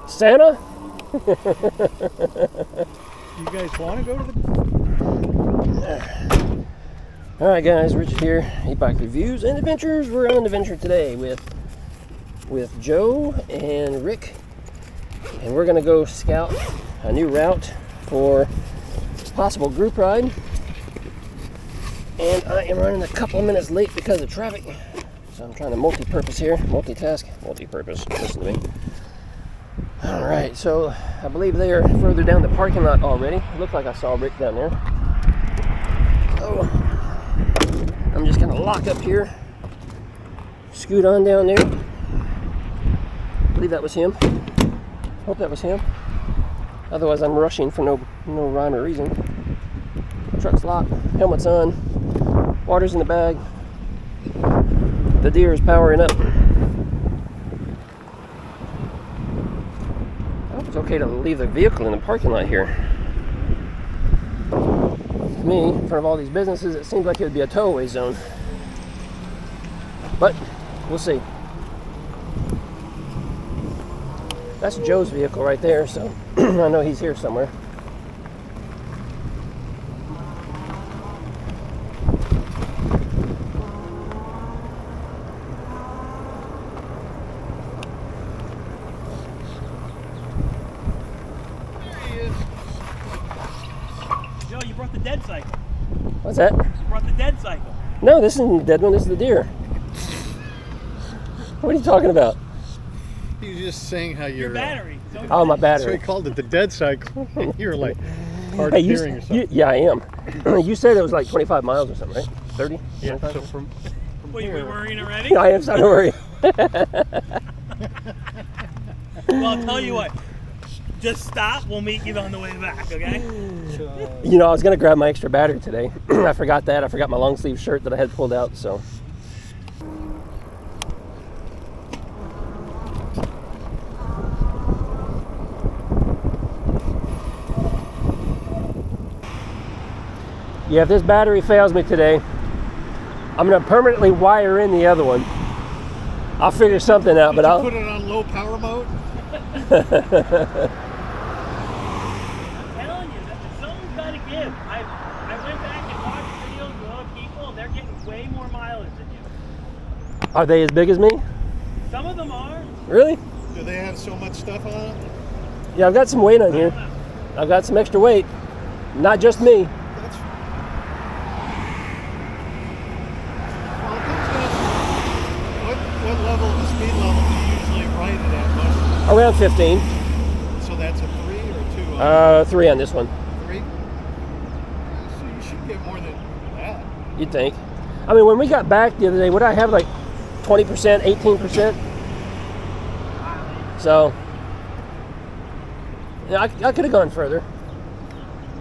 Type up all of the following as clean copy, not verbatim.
Santa? You guys want to go to the... Alright guys, Richard here, eBike Reviews and Adventures. We're on an adventure today with Joe and Rick. And we're going to go scout a new route for possible group ride. And I am running a couple of minutes late because of traffic. So I'm trying to multi-purpose here, multi-purpose, listen to me. Alright, so I believe they are further down the parking lot already. Looked like I saw Rick down there. So I'm just gonna lock up here, scoot on down there. I believe that was him. Hope that was him. Otherwise I'm rushing for no rhyme or reason. Truck's locked, helmet's on, water's in the bag. The deer is powering up. It's okay to leave the vehicle in the parking lot here. To me, in front of all these businesses, it seems like it would be a tow-away zone. But we'll see. That's Joe's vehicle right there, so I know he's here somewhere. What's that? You brought the dead cycle. No, this isn't the dead one, this is the deer. What are you talking about? He was just saying how your battery. Oh, my battery. So he called it the dead cycle. You were like hard hey, of hearing or something. Yeah, I am. You said it was like 25 miles or something, right? 30? Yeah, 25? so from Wait, here. you worrying already? I am starting to worry. Well, I'll tell you what. Just stop. We'll meet you on the way back, okay? You know, I was going to grab my extra battery today. I forgot that. I forgot my long sleeve shirt that I had pulled out, so. Yeah, if this battery fails me today, I'm going to permanently wire in the other one. I'll figure something out, but I'll put it on low power mode. I went back and watched videos with other people, and they're getting way more mileage than you. Are they as big as me? Some of them are. Really? Do they have so much stuff on it? Yeah, I've got some weight on here. I've got some extra weight. Not just me. That's... What level of speed level do you usually ride it at most? Around 15. So that's a 3 or 2? 3 on this one. 3? So you should get more than that. You'd think. I mean, when we got back the other day, what did I have, like 20%, 18%? So, yeah, I could have gone further.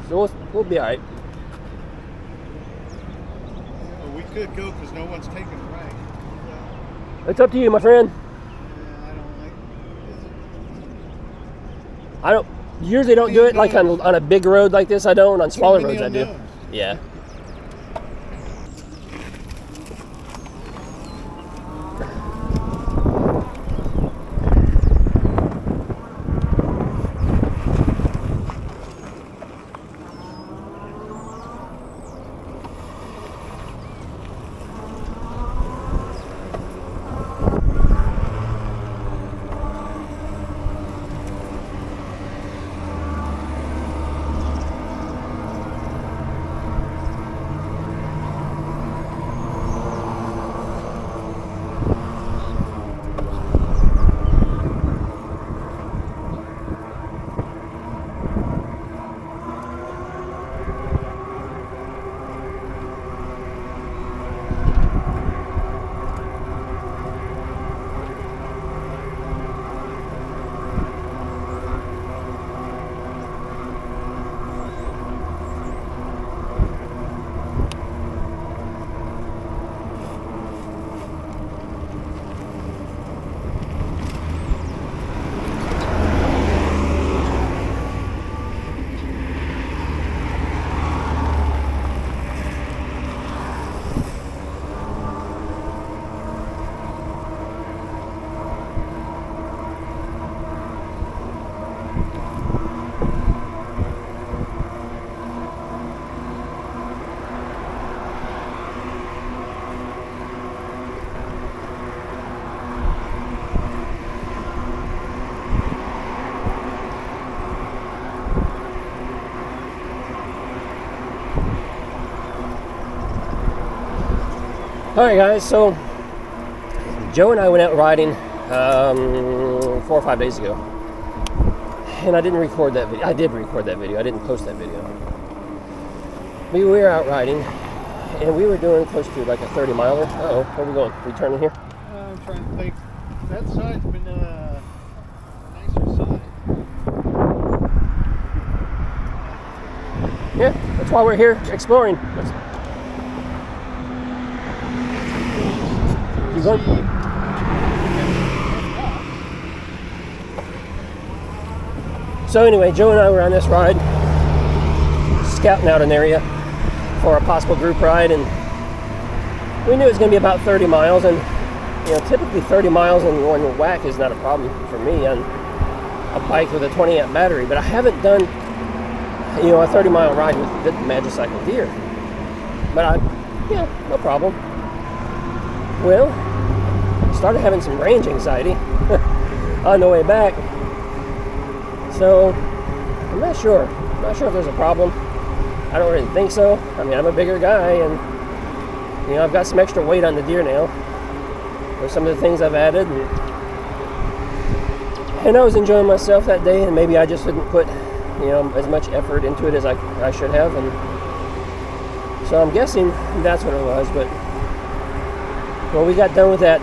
So we'll be all right. Well, we could go because no one's taking a ride. It's up to you, my friend. I don't like Usually don't do it like on a big road like this. I don't. On smaller roads, I do. Yeah. Alright guys, so Joe and I went out riding 4 or 5 days ago. And I didn't record that video. I did record that video. I didn't post that video. We were out riding, and we were doing close to like a 30 miler. Uh-oh, where are we going? We turning here? I'm trying to think. That side's been a nicer side. Yeah, that's why we're here exploring. You going? So anyway, Joe and I were on this ride, scouting out an area for a possible group ride, and we knew it was going to be about 30 miles, and you know, typically 30 miles in one whack is not a problem for me on a bike with a 20 amp battery, but I haven't done, you know, a 30 mile ride with the Magicycle Deer. But no problem. Well, I started having some range anxiety on the way back. So, I'm not sure. I'm not sure if there's a problem. I don't really think so. I mean, I'm a bigger guy, and you know, I've got some extra weight on the Deer now. There's some of the things I've added, and I was enjoying myself that day, and maybe I just didn't put, you know, as much effort into it as I should have, and so I'm guessing that's what it was. But when we got done with that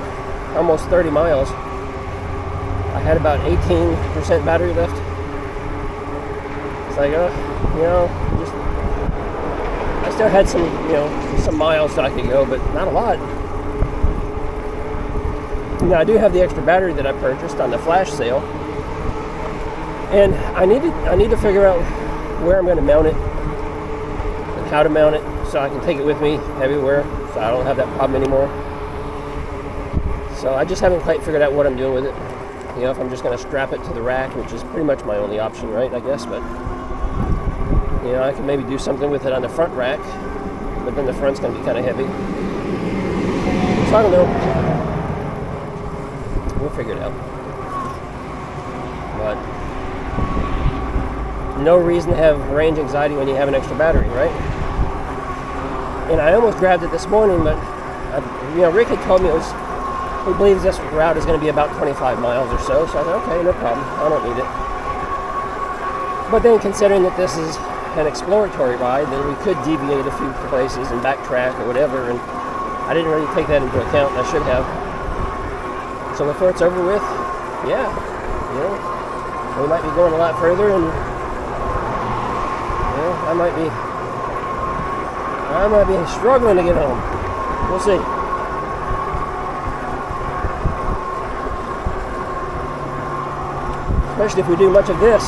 almost 30 miles, I had about 18% battery left. It's like, you know, just I still had some, you know, some miles that I could go, but not a lot. Now I do have the extra battery that I purchased on the flash sale, and I need to figure out where I'm going to mount it and how to mount it so I can take it with me everywhere, so I don't have that problem anymore. So I just haven't quite figured out what I'm doing with it. You know, if I'm just going to strap it to the rack, which is pretty much my only option, right, I guess, but you know, I can maybe do something with it on the front rack, but then the front's going to be kind of heavy. So I don't know. We'll figure it out. But no reason to have range anxiety when you have an extra battery, right? And I almost grabbed it this morning, but you know, Rick had told me he believes this route is going to be about 25 miles or so. So I thought, okay, no problem. I don't need it. But then considering that this is an exploratory ride, then we could deviate a few places and backtrack or whatever, and I didn't really take that into account, and I should have. So before it's over with, yeah, you know, we might be going a lot further, and you know, I might be struggling to get home. We'll see. Especially if we do much of this,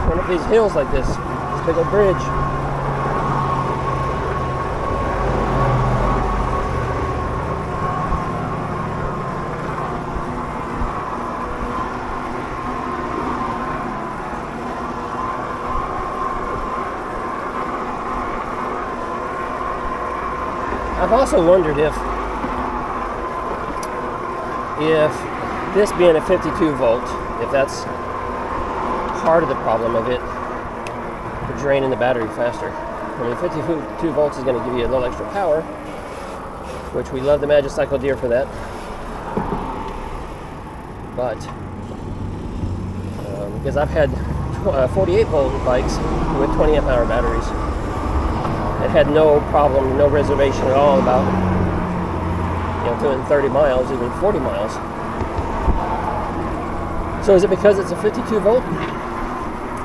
one of these hills like this big old bridge. I've also wondered if this being a 52 volt, if that's part of the problem of it draining the battery faster. I mean, 52 volts is going to give you a little extra power, which we love the Magicycle Deer for that. But because I've had 48 volt bikes with 20 amp hour batteries and had no problem, no reservation at all about, you know, doing 30 miles, even 40 miles. So is it because it's a 52 volt?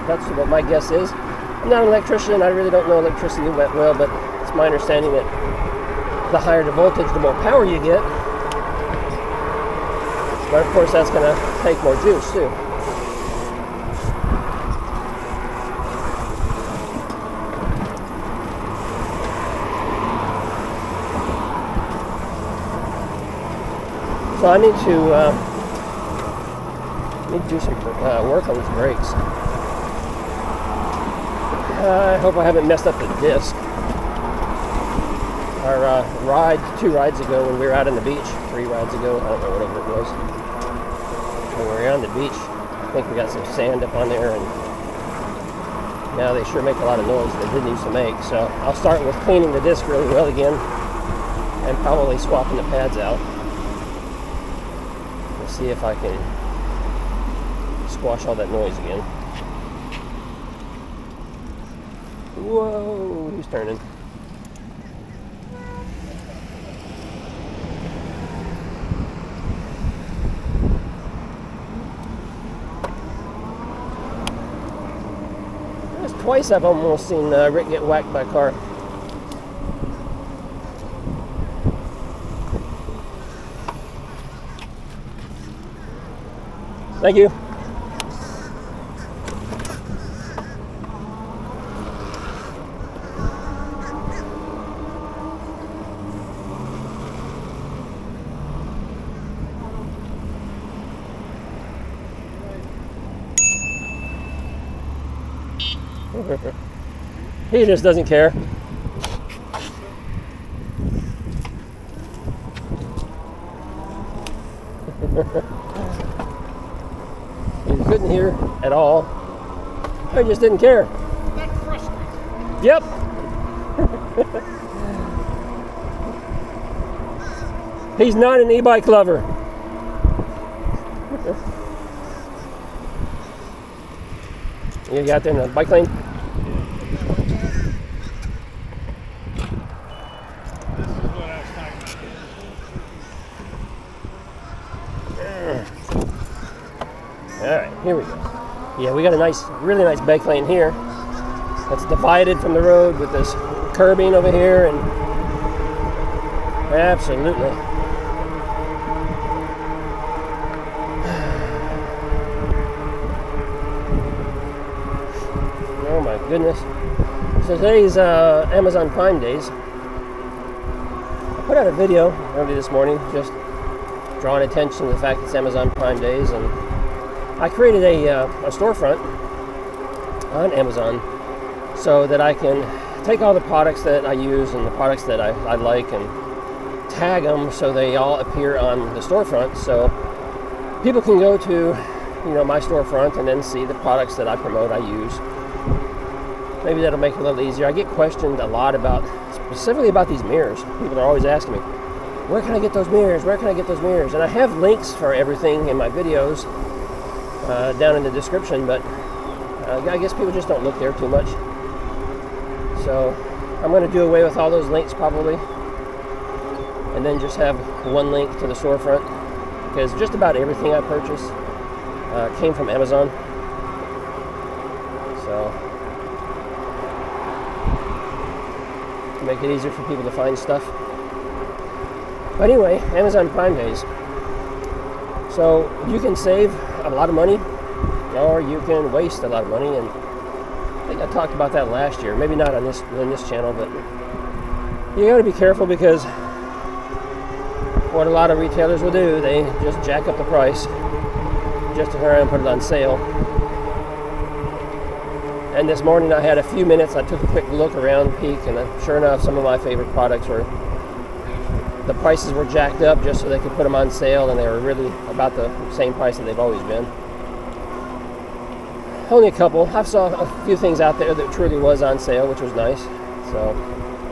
That's what my guess is. I'm not an electrician. I really don't know electricity that well, but it's my understanding that the higher the voltage, the more power you get. But of course, that's going to take more juice too. So I need to do some work on these brakes. I hope I haven't messed up the disc. Our ride 2 rides ago when we were out on the beach, 3 rides ago, I don't know, whatever it was. When we were on the beach, I think we got some sand up on there, and now they sure make a lot of noise they didn't used to make. So I'll start with cleaning the disc really well again. and probably swapping the pads out. Let's see if I can squash all that noise again. Whoa, he's turning. That's twice I've almost seen Rick get whacked by a car. Thank you. He just doesn't care. He couldn't hear at all. He just didn't care. That frustrates me. Yep. He's not an e-bike lover. You got there in the bike lane? This is what I was talking about. Alright, here we go. Yeah, we got a nice, really nice bike lane here. That's divided from the road with this curbing over here, and absolutely. Oh my goodness. So today's Amazon Prime Days. I put out a video early this morning just drawing attention to the fact it's Amazon Prime Days, and I created a storefront on Amazon so that I can take all the products that I use and the products that I like and tag them so they all appear on the storefront, so people can go to my storefront and then see the products that I promote, I use. Maybe that'll make it a little easier. I get questioned a lot specifically about these mirrors. People are always asking me, where can I get those mirrors? Where can I get those mirrors? And I have links for everything in my videos down in the description, but I guess people just don't look there too much. So I'm going to do away with all those links probably, and then just have one link to the storefront, because just about everything I purchase came from Amazon. So to make it easier for people to find stuff. But anyway, Amazon Prime Days. So you can save a lot of money, or you can waste a lot of money, and I think I talked about that last year. Maybe not on this channel, but you got to be careful, because what a lot of retailers will do, they just jack up the price just to hurry and put it on sale. And this morning I had a few minutes. I took a quick look around, peek, and sure enough, some of my favorite products the prices were jacked up just so they could put them on sale, and they were really about the same price that they've always been. Only a couple. I saw a few things out there that truly was on sale, which was nice. So,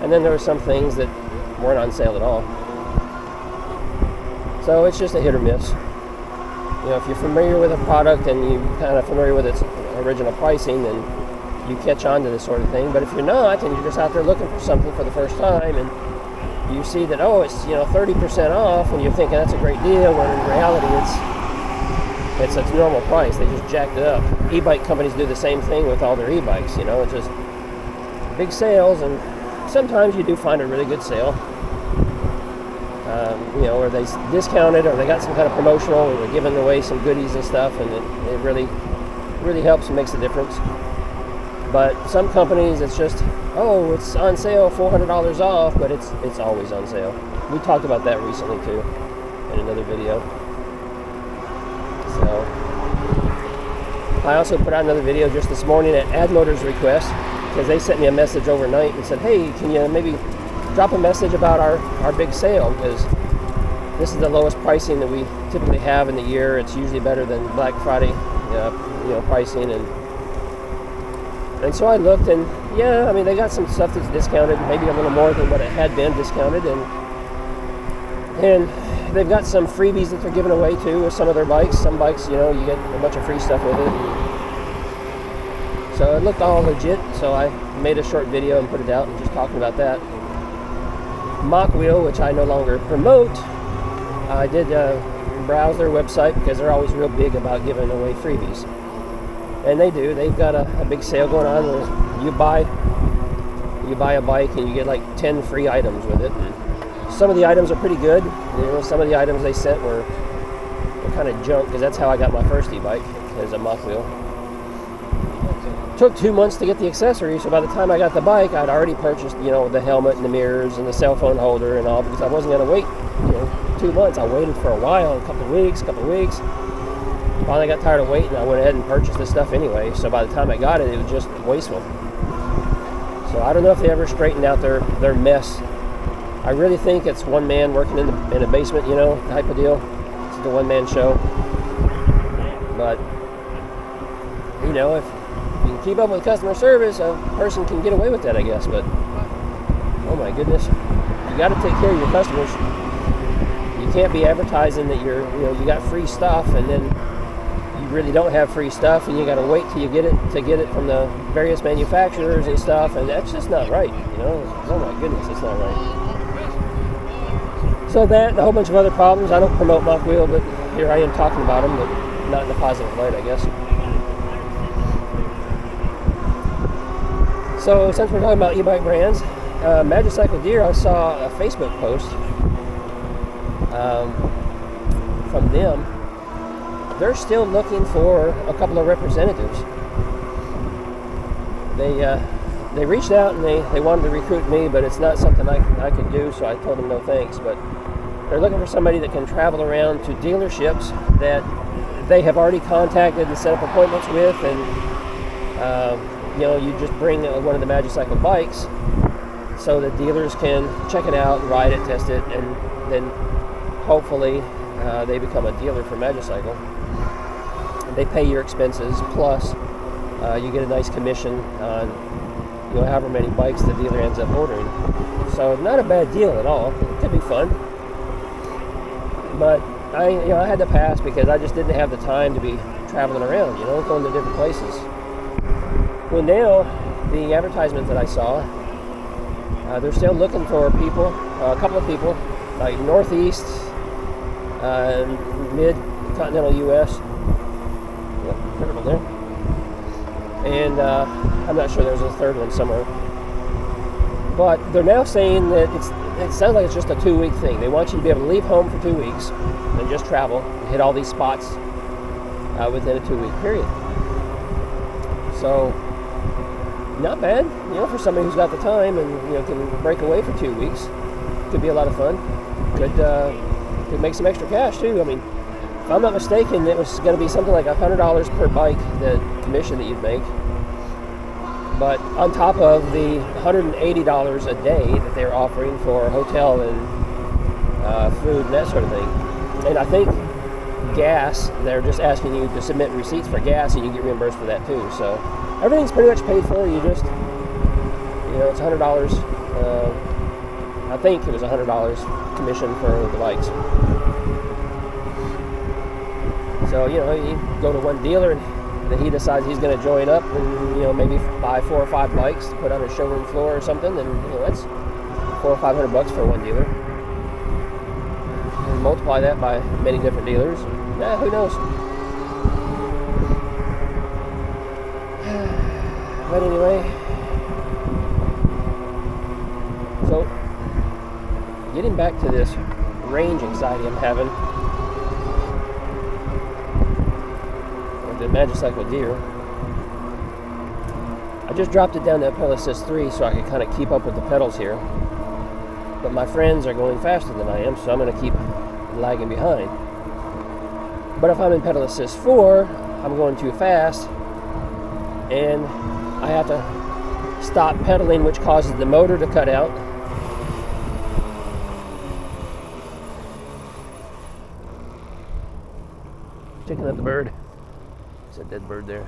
and then there were some things that weren't on sale at all. So it's just a hit or miss. If you're familiar with a product and you're kind of familiar with its original pricing, then you catch on to this sort of thing. But if you're not, and you're just out there looking for something for the first time, and you see that, oh, it's 30% off, and you're thinking that's a great deal, when in reality it's a normal price. They just jacked it up. E-bike companies do the same thing with all their e-bikes. It's just big sales, and sometimes you do find a really good sale. Or they discount it, or they got some kind of promotional, or they're giving away some goodies and stuff, and it really, really helps and makes a difference. But some companies, it's just, oh, it's on sale, $400 off, but it's always on sale. We talked about that recently too, in another video. So, I also put out another video just this morning at Addmotor's request, because they sent me a message overnight and said, hey, can you maybe drop a message about our big sale, because this is the lowest pricing that we typically have in the year. It's usually better than Black Friday pricing, and so I looked, and yeah, I mean, they got some stuff that's discounted, maybe a little more than what it had been discounted, and And they've got some freebies that they're giving away too with some of their bikes. Some bikes, you know, you get a bunch of free stuff with it. So it looked all legit, so I made a short video and put it out and just talking about that. Mach Wheel, which I no longer promote, I did browse their website because they're always real big about giving away freebies. And they do. They've got a big sale going on where you buy a bike and you get like 10 free items with it. And some of the items are pretty good. You know, some of the items they sent were kind of junk, because that's how I got my first e-bike, as a Mach Wheel. Took 2 months to get the accessories, so by the time I got the bike, I'd already purchased, you know, the helmet and the mirrors and the cell phone holder and all, because I wasn't going to wait, you know, 2 months. I waited for a while, a couple of weeks. Finally got tired of waiting. I went ahead and purchased this stuff anyway, so by the time I got it, it was just wasteful. So I don't know if they ever straightened out their mess. I really think it's one man working in a basement, you know, type of deal. It's the one-man show. But, you know, if you can keep up with customer service, a person can get away with that, I guess. But, oh my goodness, you got to take care of your customers. You can't be advertising that you got free stuff, and then you really don't have free stuff, and you got to wait till you get it from the various manufacturers and stuff, and that's just not right. You know, oh my goodness, it's not right. So that and a whole bunch of other problems. I don't promote Mach Wheel, but here I am talking about them, but not in a positive light, I guess. So since we're talking about e-bike brands, Magicycle Gear, I saw a Facebook post from them. They're still looking for a couple of representatives. They reached out and they wanted to recruit me, but it's not something I could do, so I told them no thanks. But they're looking for somebody that can travel around to dealerships that they have already contacted and set up appointments with, and you know, you just bring one of the Magicycle bikes so the dealers can check it out, ride it, test it, and then hopefully they become a dealer for Magicycle. They pay your expenses, plus you get a nice commission on, you know, however many bikes the dealer ends up ordering. So not a bad deal at all. It could be fun. But I had to pass because I just didn't have the time to be traveling around, you know, going to different places. Well, now the advertisements that I saw, they're still looking for people, a couple of people, like Northeast, mid-continental U.S. Yep, there. And I'm not sure there's a third one somewhere. But they're now saying that it sounds like it's just a 2-week thing. They want you to be able to leave home for 2 weeks and just travel and hit all these spots within a 2-week period. So, not bad, you know, for somebody who's got the time and, you know, can break away for 2 weeks. Could be a lot of fun. Could make some extra cash too. I mean, if I'm not mistaken, it was going to be something like $100 per bike, the commission that you'd make. But on top of the $180 a day that they're offering for hotel and food and that sort of thing. And I think gas, they're just asking you to submit receipts for gas and you get reimbursed for that too. So everything's pretty much paid for. You just, you know, it's $100. I think it was $100 commission for the bikes. So, you know, you go to one dealer and then he decides he's going to join up and, you know, maybe buy 4 or 5 bikes to put on his showroom floor or something, and, you know, that's $400 or $500 for one dealer. And multiply that by many different dealers. Who knows? But anyway, so getting back to this range anxiety I'm having with the Magicycle Gear, I just dropped it down to pedal assist 3 so I could kind of keep up with the pedals here. But my friends are going faster than I am, so I'm going to keep lagging behind. But if I'm in pedal assist 4, I'm going too fast, and I have to stop pedaling, which causes the motor to cut out. Checking out the bird. There's a dead bird there.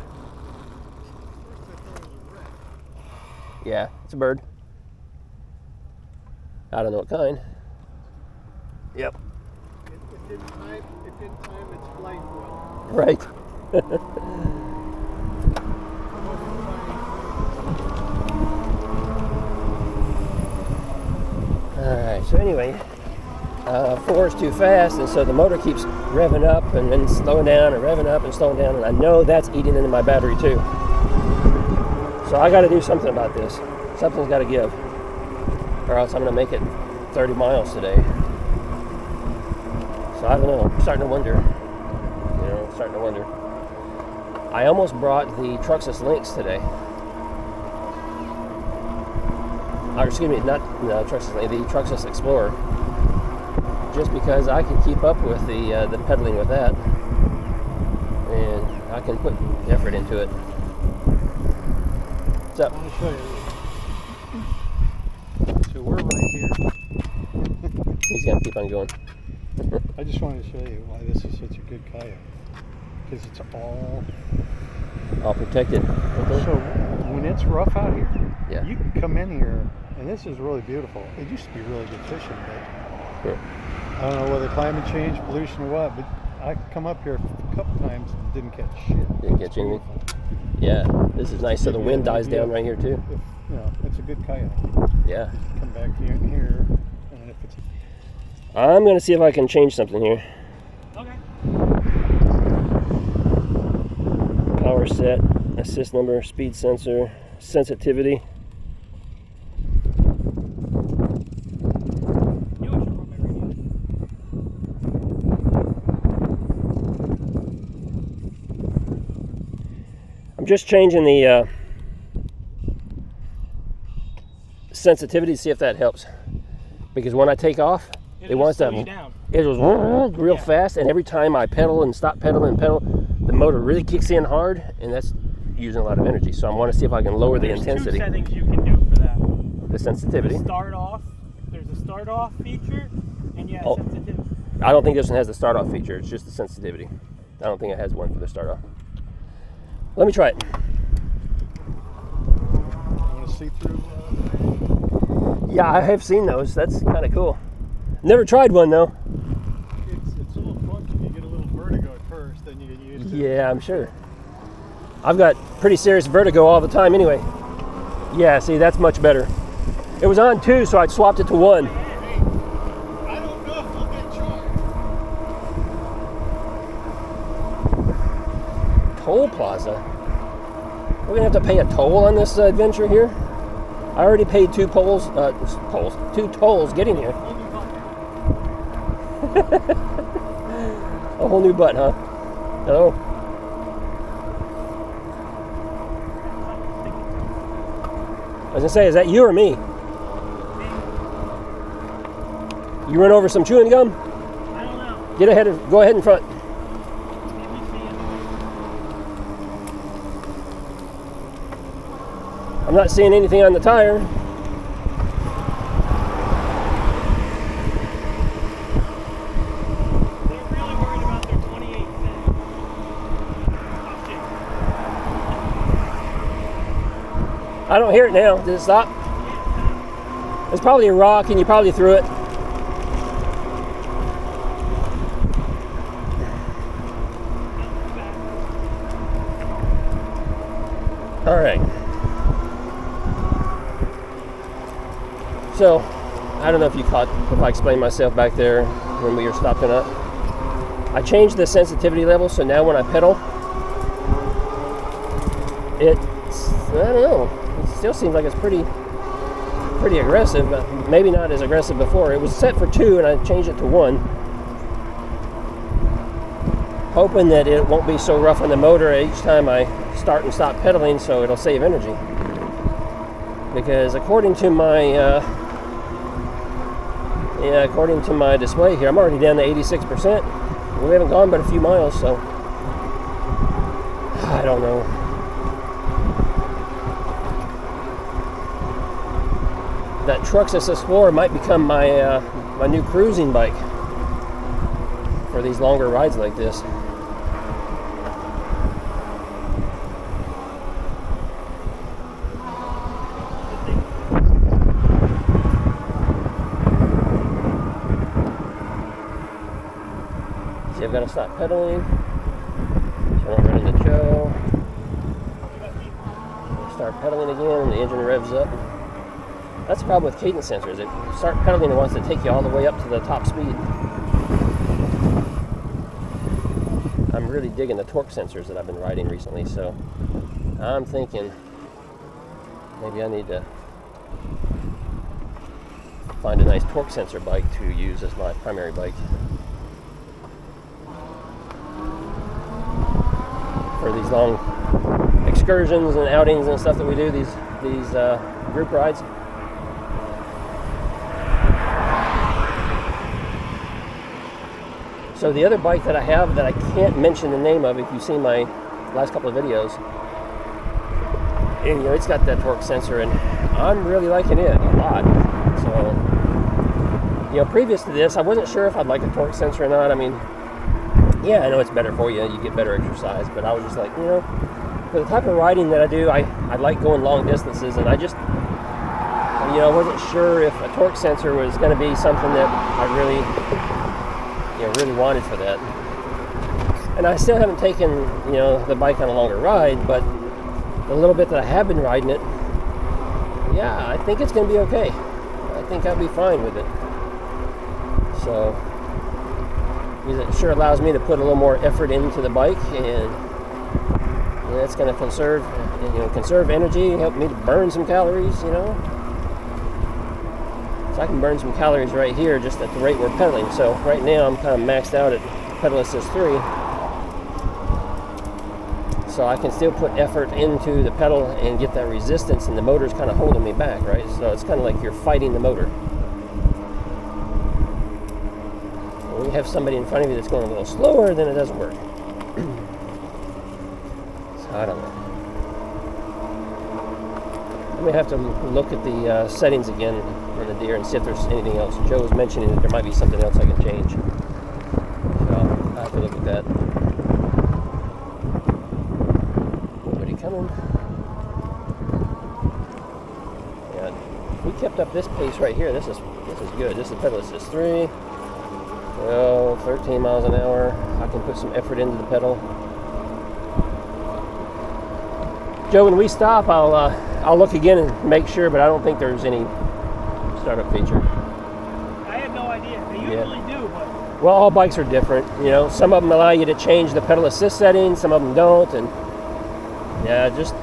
Yeah, it's a bird. I don't know what kind. Yep. It didn't time its flight well. Right. Alright, so anyway, 4 is too fast, and so the motor keeps revving up and then slowing down and revving up and slowing down, and I know that's eating into my battery too. So I got to do something about this. Something's got to give, or else I'm going to make it 30 miles today. So I don't know. I'm starting to wonder. Starting to wonder. I almost brought the Truxus Lynx today. Or excuse me, not the Truxus Lynx, the Truxus Explorer. Just because I can keep up with the pedaling with that, and I can put effort into it. What's up? I want to show you. So we're right here. He's gonna keep on going. I just wanted to show you why this is such a good kayak. Because it's all protected. Okay. So when it's rough out here, Yeah. you can come in here, and this is really beautiful. It used to be really good fishing, but Sure. I don't know whether climate change, pollution, or what. But I come up here a couple times and didn't catch shit. Didn't catch anything. Yeah, this is nice. So the wind dies down right here too. It's a good kayak. Yeah. Come back here and here, and if it's I'm gonna see if I can change something here. Okay. Power set, assist number, speed sensor, sensitivity. I'm just changing the sensitivity to see if that helps. Because when I take off, it wants to. It goes real fast, and every time I pedal and stop pedaling and pedal, the motor really kicks in hard, and that's using a lot of energy. So I want to see if I can lower the intensity. There's 2 settings you can do for that. The sensitivity. There's a start off feature, and sensitivity. I don't think this one has the start off feature. It's just the sensitivity. I don't think it has one for the start off. Let me try it. want to see through. Yeah, I have seen those. That's kind of cool. Never tried one though. It's a little funky. You get a little vertigo at first, then you get used to it. Yeah, I'm sure. I've got pretty serious vertigo all the time anyway. Yeah, see, that's much better. It was on 2, so I swapped it to 1. I don't know if we'll get charged. Toll plaza? We're gonna have to pay a toll on this adventure here? I already paid 2 tolls getting here. A whole new butt, huh? Oh. I was gonna say, is that you or me? You run over some chewing gum? I don't know. Go ahead in front. Let me see it. I'm not seeing anything on the tire. They're really worried about their 28 cents. I don't hear it now. Did it stop? It's probably a rock and you probably threw it. All right. So, I don't know if you caught, if I explained myself back there when we were stopping up. I changed the sensitivity level, so now when I pedal, it's, I don't know, it still seems like it's pretty aggressive, but maybe not as aggressive before. It was set for 2 and I changed it to 1. Hoping that it won't be so rough on the motor each time I start and stop pedaling, so it'll save energy. Because according to my display here, I'm already down to 86%. We haven't gone but a few miles, so I don't know. That Truxus Explorer might become my my new cruising bike for these longer rides like this. to stop pedaling. So I don't run into Joe. Start pedaling again, and the engine revs up. That's the problem with cadence sensors. It start pedaling, it wants to take you all the way up to the top speed. I'm really digging the torque sensors that I've been riding recently, so I'm thinking maybe I need to find a nice torque sensor bike to use as my primary bike for these long excursions and outings and stuff that we do, these group rides. So the other bike that I have that I can't mention the name of, if you've seen my last couple of videos, and, it's got that torque sensor, and I'm really liking it a lot. So, previous to this, I wasn't sure if I'd like a torque sensor or not. I mean, yeah, I know it's better for you, you get better exercise, but I was just like, for the type of riding that I do, I like going long distances, and I just, I wasn't sure if a torque sensor was going to be something that I really wanted for that. And I still haven't taken, the bike on a longer ride, but the little bit that I have been riding it, yeah, I think it's going to be okay. I think I'll be fine with it. So, it sure allows me to put a little more effort into the bike, and that's going to conserve energy, help me to burn some calories, So I can burn some calories right here just at the rate we're pedaling. So right now I'm kind of maxed out at pedal assist 3. So I can still put effort into the pedal and get that resistance, and the motor's kind of holding me back, right? So it's kind of like you're fighting the motor. When you have somebody in front of you that's going a little slower, then it doesn't work. So I don't know. I'm going to have to look at the settings again on the deer and see if there's anything else. Joe was mentioning that there might be something else I can change. So I'll have to look at that. Nobody coming. Yeah, if we kept up this pace right here, this is good. This is pedal assist 3. Well, 13 miles an hour. I can put some effort into the pedal. Joe, when we stop, I'll look again and make sure, but I don't think there's any startup feature. I have no idea. They usually do, but... Well, all bikes are different. Some of them allow you to change the pedal assist settings, some of them don't, and yeah, just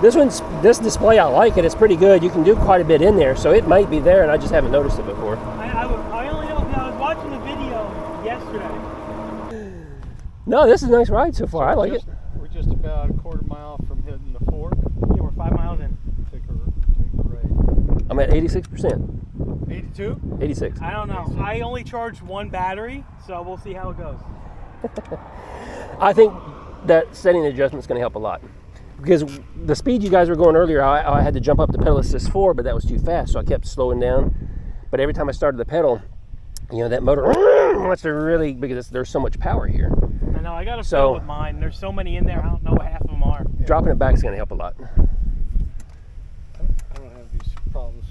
this display, I like it. It's pretty good. You can do quite a bit in there, so it might be there, and I just haven't noticed it before. I only know because I was watching the video yesterday. No, this is a nice ride so far. I like it. We're just about a quarter mile from hitting the fork. Yeah, we're 5 miles in. Take a right. I'm at 86%. 82? 86. I don't know. 86. I only charged one battery, so we'll see how it goes. I think that setting adjustment is going to help a lot. Because the speed you guys were going earlier, I had to jump up to pedal assist 4, but that was too fast, so I kept slowing down. But every time I started the pedal, that motor wants to really, because there's so much power here. I know, I got to fill with mine. There's so many in there, I don't know what half of them are. Dropping it back is going to help a lot. I don't have these problems.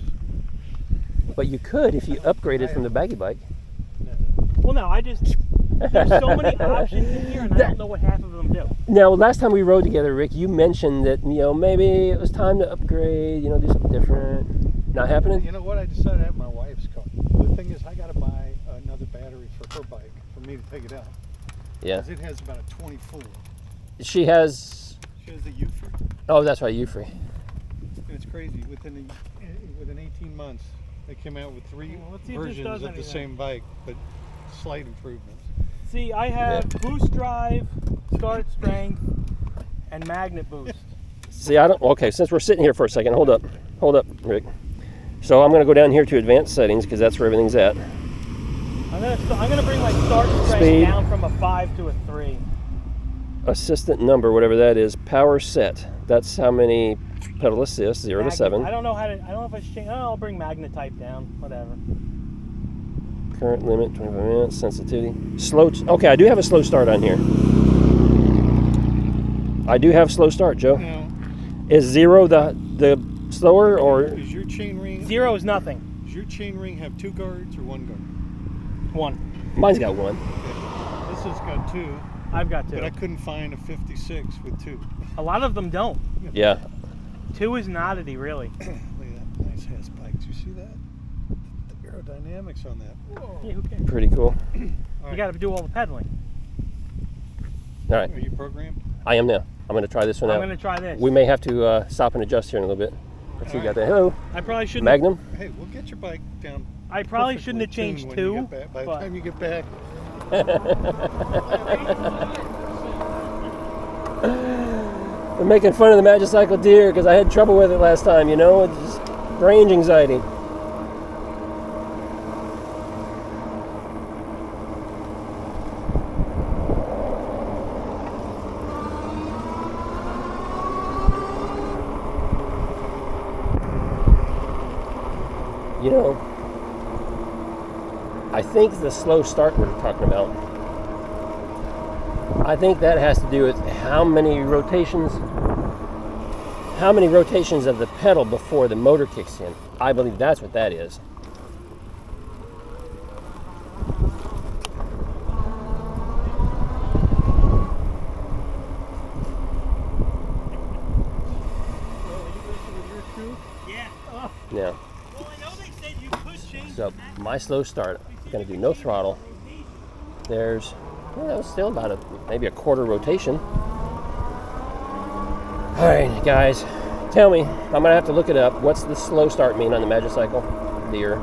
But you could if you upgraded from the baggy bike. Well, no, there's so many options in here, and I don't know what half of them do. Now, last time we rode together, Rick, you mentioned that, maybe it was time to upgrade, do something different. Not happening? You know what? I decided to have my wife's car. The thing is, I got to buy another battery for her bike for me to take it out. Yeah. Because it has about a 24. She has the U-Free. Oh, that's right, U-Free. And it's crazy. Within 18 months, they came out with 3 versions of the same bike, but slight improvements. See, I have boost drive, start strength, and magnet boost. See, okay, since we're sitting here for a second, hold up, Rick. So I'm going to go down here to advanced settings because that's where everything's at. I'm going to bring my start strength down from a 5 to a 3. Assistant number, whatever that is, power set. That's how many pedal assist, 0 to 7. I don't know if I should change. I'll bring magnet type down, whatever. Current limit, 25 minutes, sensitivity. Okay, I do have a slow start on here. I do have slow start, Joe. Now, is 0 the slower, or? Is your chain ring? 0 is nothing. Does your chain ring have 2 guards or 1 guard? 1. Mine's got 1. Melissa's got 2. I've got 2. But I couldn't find a 56 with 2. A lot of them don't. Yeah. 2 is an oddity, really. Look at that nice ass bike. Do you see that? The aerodynamics on that. Whoa. Yeah, who cares? Pretty cool. You got to do all the pedaling. All right. Are you programmed? I am now. I'm going to try this one out. I'm going to try this. We may have to stop and adjust here in a little bit. Let's see, you got that. Hello. I probably shouldn't. Magnum. Hey, we'll get your bike down. I probably shouldn't have perfectly changed tuned when 2. you get back. By the time you get back. We're making fun of the Magicycle deer because I had trouble with it last time, you know? It's just range anxiety. You know, I think the slow start we're talking about, I think that has to do with how many rotations of the pedal before the motor kicks in. I believe that's what that is. Yeah. Well, I know they said you could change So my slow start, I'm gonna do no throttle. There's, still about maybe a quarter rotation. All right, guys, tell me, I'm gonna have to look it up. What's the slow start mean on the Magicycle deer?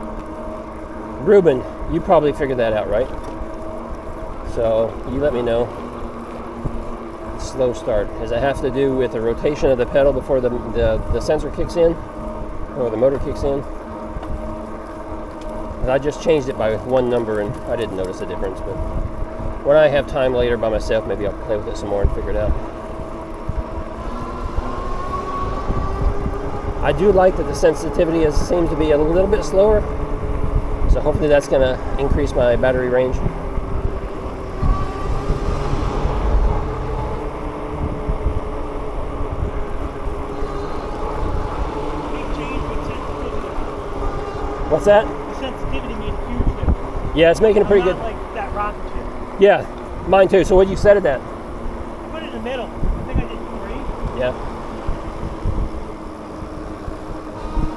Ruben, you probably figured that out, right? So you let me know. Slow start. Does it have to do with the rotation of the pedal before the sensor kicks in? Or the motor kicks in? I just changed it by 1 number and I didn't notice a difference, but when I have time later by myself, maybe I'll play with it some more and figure it out. I do like that the sensitivity seems to be a little bit slower, so hopefully that's going to increase my battery range. What's that? The sensitivity made a huge difference. Yeah, it's making a pretty Not good. like that rocket ship. Yeah, mine too. So what you set it at? I put it in the middle. I think I did 3. Yeah.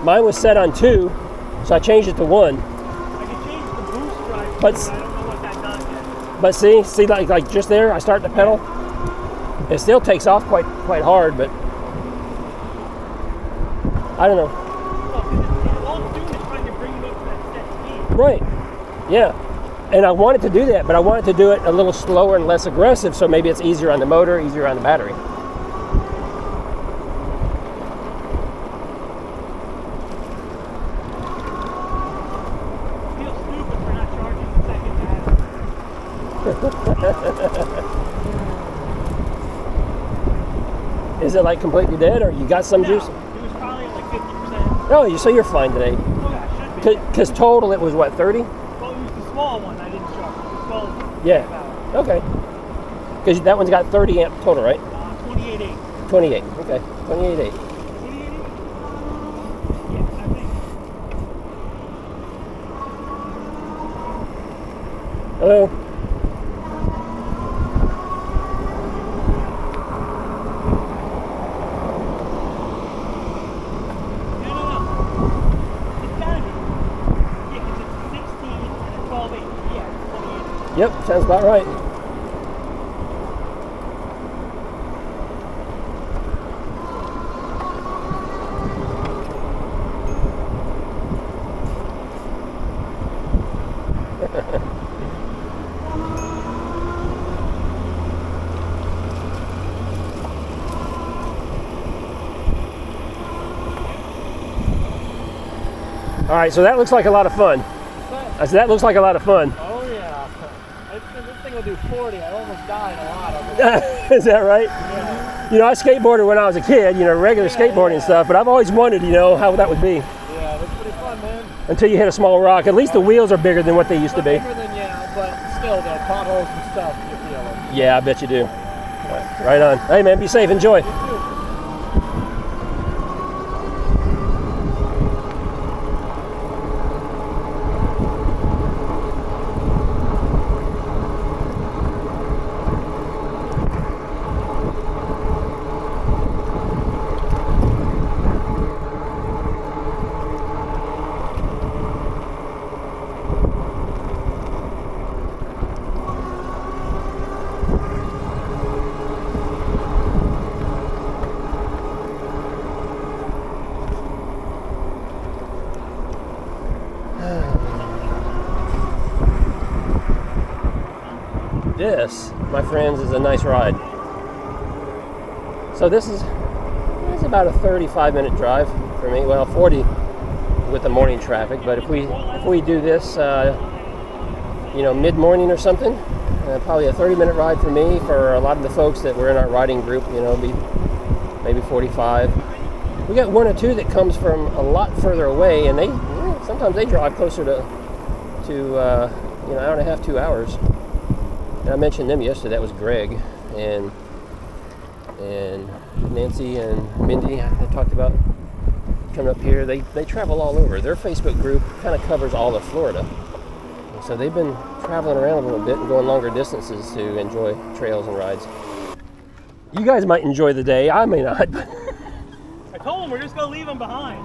Mine was set on 2, so I changed it to 1. I can change the boost drive, But I don't know what that does yet. But see, like just there, I start the pedal. It still takes off quite hard, but I don't know. Well, all it's doing is trying to bring you up to that set speed. Right. Yeah. And I wanted to do that, but I wanted to do it a little slower and less aggressive, so maybe it's easier on the motor, easier on the battery. I feel stupid for not charging the second battery. Is it like completely dead, or you got some No, juice? it was probably like 50%. Oh, so you're fine today. Oh, yeah, it should be. Because total it was what, 30? Well, it was the small one I didn't charge. The small one. Yeah. Okay. Because that one's got 30 amp total, right? 28.8. 28. Okay. 28.8. 28.8? Yeah, I think. Hello. No. It's gotta be. Yeah, because it's 16 and a 12.8. Yeah, it's 28. Yep, sounds about right. All right, so that looks like a lot of fun. I said that looks like a lot of fun. Oh, yeah. This thing will do 40. I almost died a lot of it. Is that right? Yeah. You know, I skateboarded when I was a kid, regular skateboarding and stuff, but I've always wondered, how that would be. Yeah, that's pretty fun, man. Until you hit a small rock. At least the wheels are bigger than what they used to be. Bigger than, but still, the potholes and stuff, you feel it. Yeah, I bet you do. Right on. Hey, man, be safe. Enjoy. This, my friends, is a nice ride. So it's about a 35-minute drive for me. Well, 40 with the morning traffic. But if we do this, mid-morning or something, probably a 30-minute ride for me. For a lot of the folks that were in our riding group, be maybe 45. We got one or two that comes from a lot further away, and sometimes they drive closer to hour and a half, 2 hours. And I mentioned them yesterday. That was Greg and Nancy and Mindy. I talked about coming up here. They travel all over. Their Facebook group kind of covers all of Florida. And so they've been traveling around a little bit and going longer distances to enjoy trails and rides. You guys might enjoy the day. I may not. I told them we're just going to leave them behind.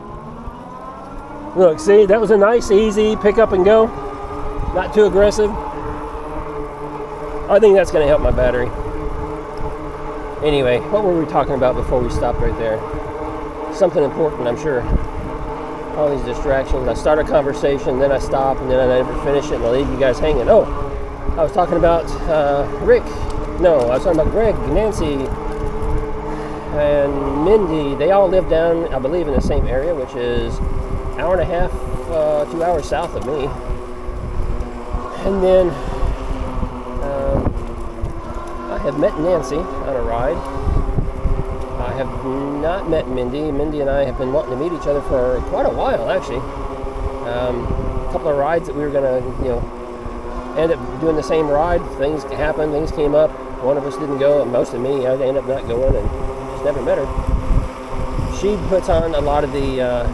Look, see, that was a nice, easy pick up and go. Not too aggressive. I think that's going to help my battery. Anyway, what were we talking about before we stopped right there? Something important, I'm sure. All these distractions. I start a conversation, then I stop, and then I never finish it, and I leave you guys hanging. Oh, I was talking about Rick. No, I was talking about Greg, Nancy, and Mindy. They all live down, I believe, in the same area, which is an hour and a half, 2 hours south of me. And then I have met Nancy on a ride. I have not met Mindy. Mindy and I have been wanting to meet each other for quite a while, actually. A couple of rides that we were going to, end up doing the same ride. Things happened, things came up. One of us didn't go, and most of me, I ended up not going and just never met her. She puts on a lot of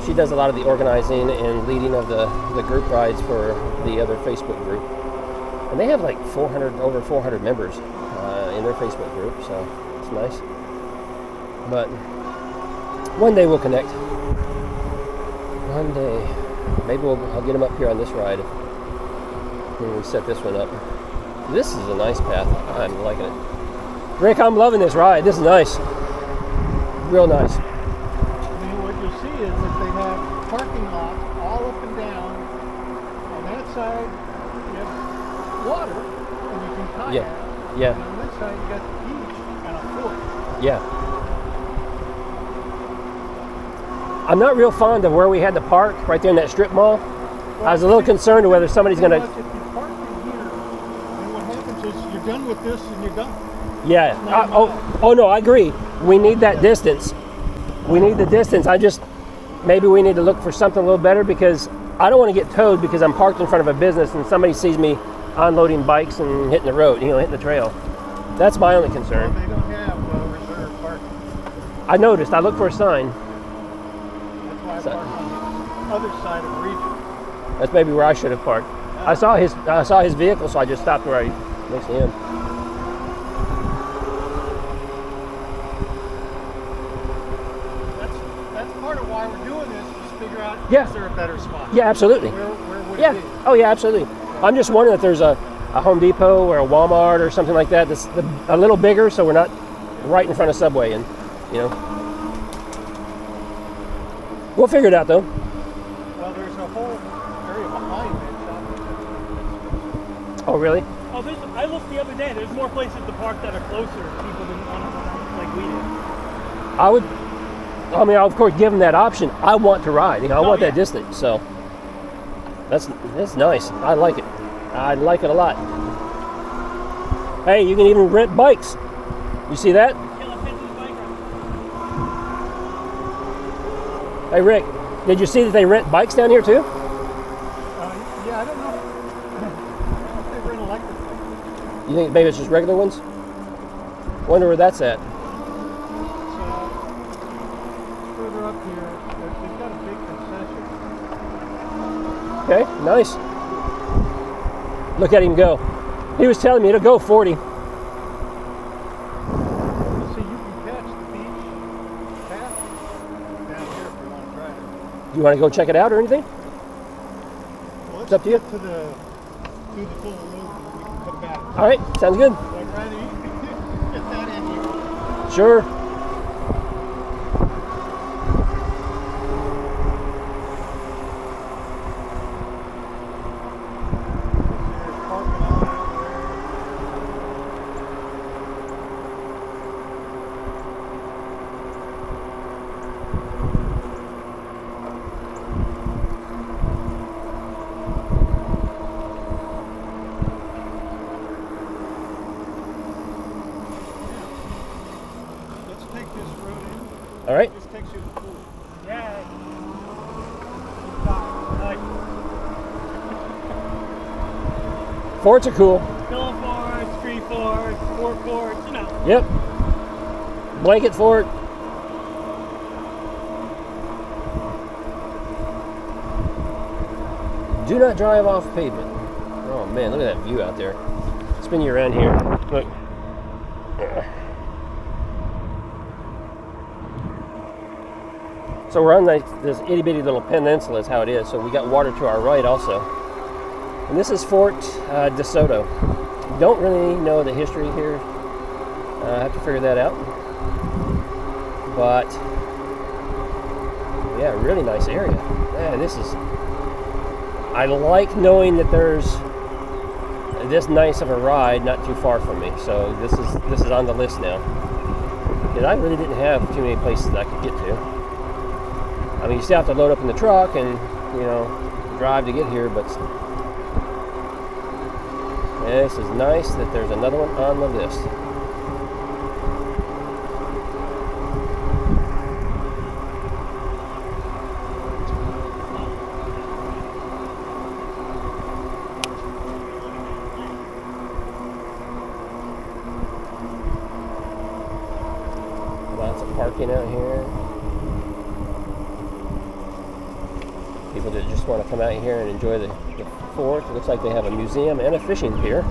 she does a lot of the organizing and leading of the group rides for the other Facebook group. And they have like over 400 members in their Facebook group, so it's nice. But one day we'll connect. One day. Maybe I'll get them up here on this ride when we set this one up. This is a nice path. I'm liking it. Rick, I'm loving this ride. This is nice. Real nice. I mean, what you'll see is that they have parking lots all up and down. On that side, you have water, and you can kayak. Yeah. And on this side, you got the beach and a fort. Yeah. I'm not real fond of where we had the park, right there in that strip mall. Well, I was a little concerned of whether somebody's going to... If you park in here, then what happens is you're done with this and you're done. Yeah. No, I agree. We need that distance. We need the distance. Maybe we need to look for something a little better, because I don't want to get towed because I'm parked in front of a business and somebody sees me unloading bikes and hitting the road, hitting the trail. That's my only concern. Well, they don't have reserved parking. I noticed. I looked for a sign. That's why I parked on the other side of Regent. That's maybe where I should have parked. I saw his vehicle, so I just stopped right next to him. That's part of why we're doing this, is to figure out, Yeah. is there a better spot? Yeah, absolutely. Where would Yeah. it be? Oh, yeah, absolutely. I'm just wondering if there's a Home Depot or a Walmart or something like that that's a little bigger, so we're not right in front of Subway, and we'll figure it out though. Well, there's a whole area behind it. Oh, really? Oh, I looked the other day. There's more places to park that are closer to people than like we did. I'll of course give them that option. I want to ride. I want that yeah. distance. So that's nice. I like it. I like it a lot. Hey, you can even rent bikes. You see that? Yeah, let's head to the bike ride. Hey, Rick, did you see that they rent bikes down here too? Yeah, I don't know. I don't know if they rent electric bikes. You think maybe it's just regular ones? Wonder where that's at. So, further up here, they've got a big concession. Okay, nice. Look at him go. He was telling me it'll go 40. So you can catch the beach path down here if you want to try it. You want to go check it out or anything? Well, It's up to you. get to the full loop and we can come back. All right, sounds good. I'd rather you get that in here. Sure. There's parking lot over there. this road in. All right. This takes you to the pool. Yeah. Forts are cool. Pillow forts, tree forts, fork forts, you know. Yep. Blanket fort. Do not drive off pavement. Oh man, look at that view out there. Spin you around here. Look. So we're on this itty bitty little peninsula is how it is. So we got water to our right also. And this is Fort DeSoto. Don't really know the history here. I have to figure that out. But yeah, really nice area. Man, this is. I like knowing that there's this nice of a ride not too far from me. So this is on the list now. And I really didn't have too many places that I could get to. I mean, you still have to load up in the truck and, you know, drive to get here, but this is nice that there's another one on the list. Lots of parking out here. People that just want to come out here and enjoy the fort. It looks like they have a museum and a fishing pier.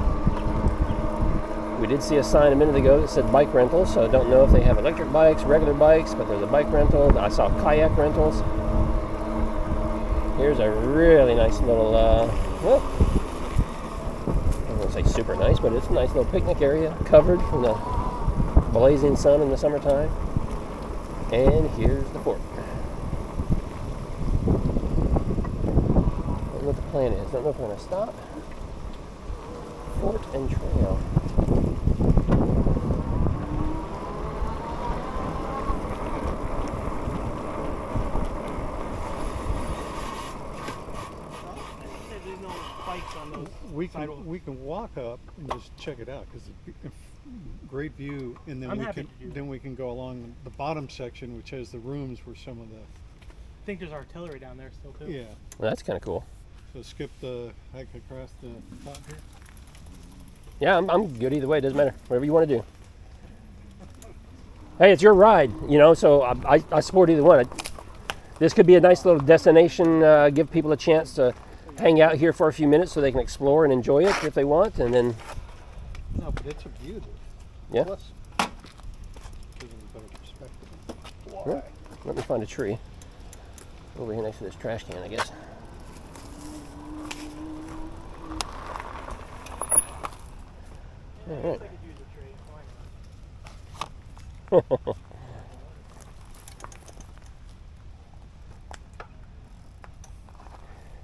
We did see a sign a minute ago that said bike rentals, so I don't know if they have electric bikes, regular bikes, but there's a bike rental. I saw kayak rentals. Here's a really nice little, well, I don't want to say super nice, but it's a nice little picnic area covered from the blazing sun in the summertime. And here's the fort. What the plan is. Don't know if we're going to stop. Fort and trail. There's no bikes on those sidewalks. We can walk up and just check it out because it's great view, and then I'm happy to do that. then we can go along the bottom section, which has the rooms where some of the I think there's artillery down there still too. yeah. Well, that's kind of cool. So skip the hike across the top here. Yeah, I'm good either way. It doesn't matter. Whatever you want to do. Hey, it's your ride, you know, so I support either one. This could be a nice little destination, give people a chance to hang out here for a few minutes so they can explore and enjoy it if they want, and then... No, but it's a view. Yeah. Plus, gives them a better perspective. Yeah. Let me find a tree. Over here next to this trash can, I guess. All right. I could use a tree. Why not?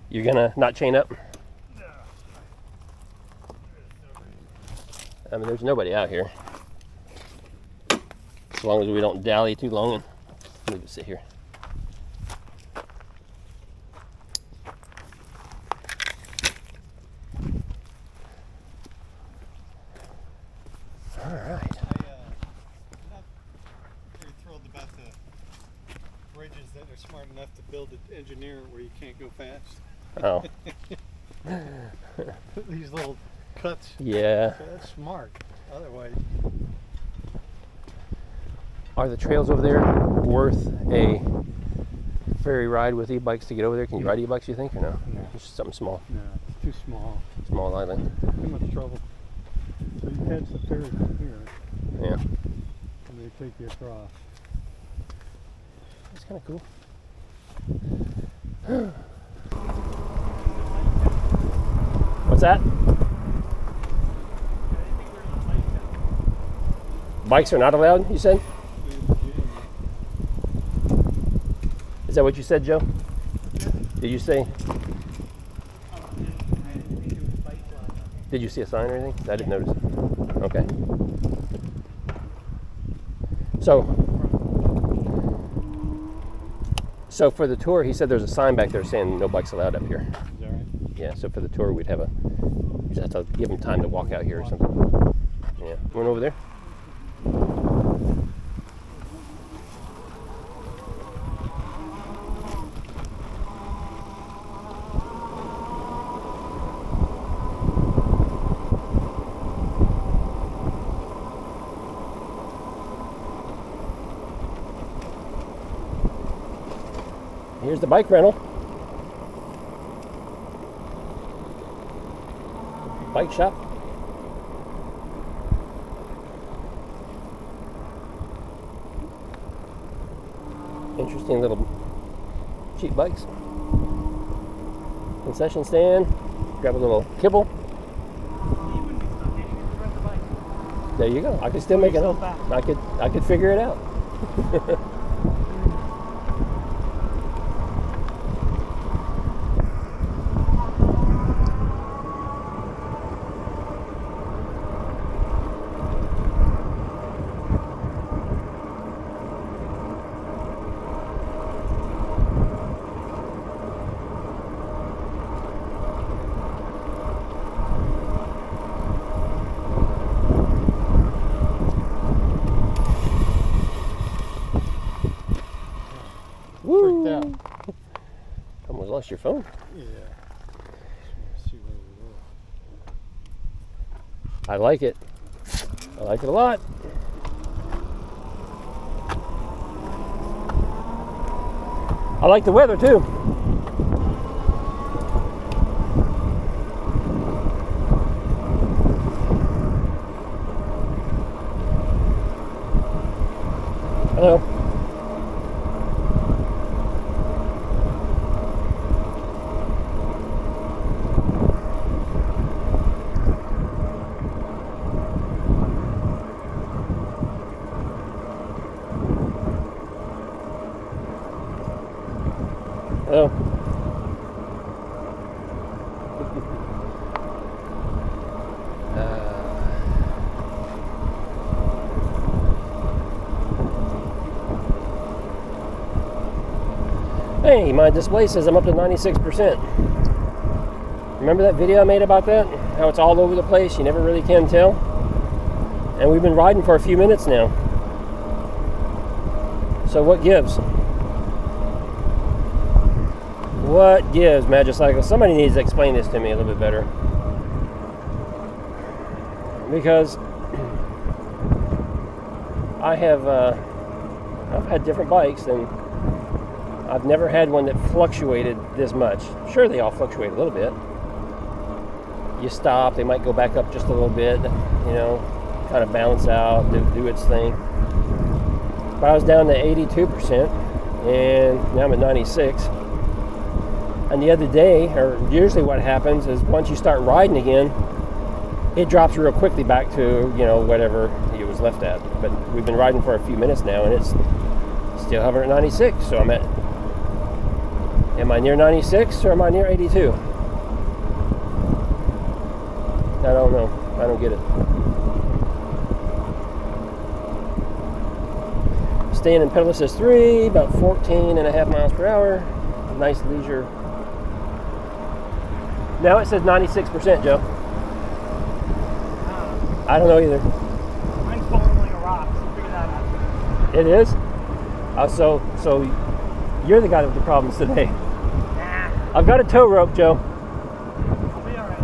You're gonna not chain up? I mean, there's nobody out here. As long as we don't dally too long and leave it sit here. All right. I'm not very thrilled about the bridges that are smart enough to build an engineer where you can't go fast. Oh. These little cuts. Yeah. That's smart. Otherwise, Are the trails over there worth a ferry ride with e-bikes to get over there? Can you ride e-bikes, you think, or no? No. It's just something small. no, it's too small. Small island. Too much trouble. So you catch the ferry from here, Yeah. and they take you across. That's kind of cool. What's that? Bikes are not allowed, you said? Is that what you said, Joe? Did you say? Did you see a sign or anything? I didn't notice. Okay. So for the tour, he said there's a sign back there saying no bikes allowed up here. Is that right? Yeah, so for the tour, we'd just have to give them time to walk out here or something. Yeah. You went over there? Here's the bike rental. Bike shop. Interesting little cheap bikes. Concession stand. Grab a little kibble. There you go. I could still make it home. I could figure it out. Freaked out. Almost lost your phone. Yeah. Just wanna see where we were. I like it. I like it a lot. I like the weather too. Hello. Hello. Hey, my display says I'm up to 96%. Remember that video I made about that? How it's all over the place, you never really can tell? And we've been riding for a few minutes now. So what gives? What gives, Magicycle? Somebody needs to explain this to me a little bit better. Because I've had different bikes and I've never had one that fluctuated this much. Sure, they all fluctuate a little bit. You stop, they might go back up just a little bit, you know, kind of bounce out, do its thing. But I was down to 82% and now I'm at 96. And the other day, or usually what happens is once you start riding again, it drops real quickly back to, you know, whatever it was left at. But we've been riding for a few minutes now and it's still hovering at 96. So am I near 96 or am I near 82? I don't know. I don't get it. Staying in pedal assist 3, about 14.5 miles per hour. Nice leisure. Now it says 96%, Joe. I don't know either. Mine's falling like a rock, so figure that out. It is? So you're the guy with the problems today. Nah, I've got a tow rope, Joe. I'll be alright.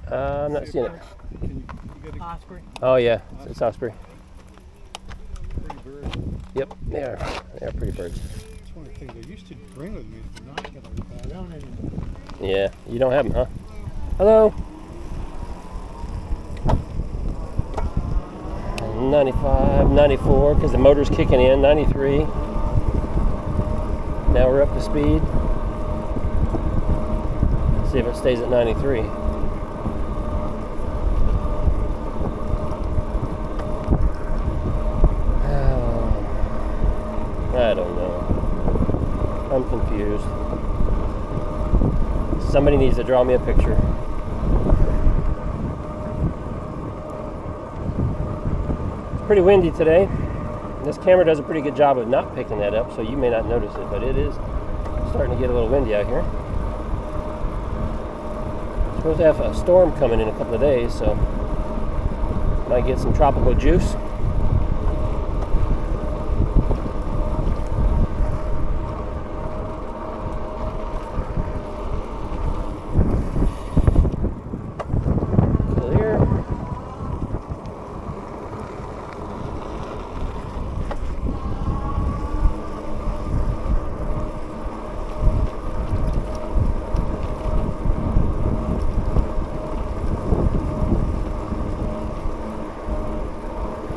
I'm not seeing it. Osprey. Oh yeah, it's Osprey. Pretty bird. Yep, they are pretty birds. That's one of the things I used to bring with me. But not get I don't anymore. Yeah, you don't have them, huh? Hello. 95, 94, because the motor's kicking in, 93. Now we're up to speed. Let's see if it stays at 93. I don't know. I'm confused. Somebody needs to draw me a picture. It's pretty windy today. This camera does a pretty good job of not picking that up, so you may not notice it, but it is starting to get a little windy out here. Supposed to have a storm coming in a couple of days, so might get some tropical juice.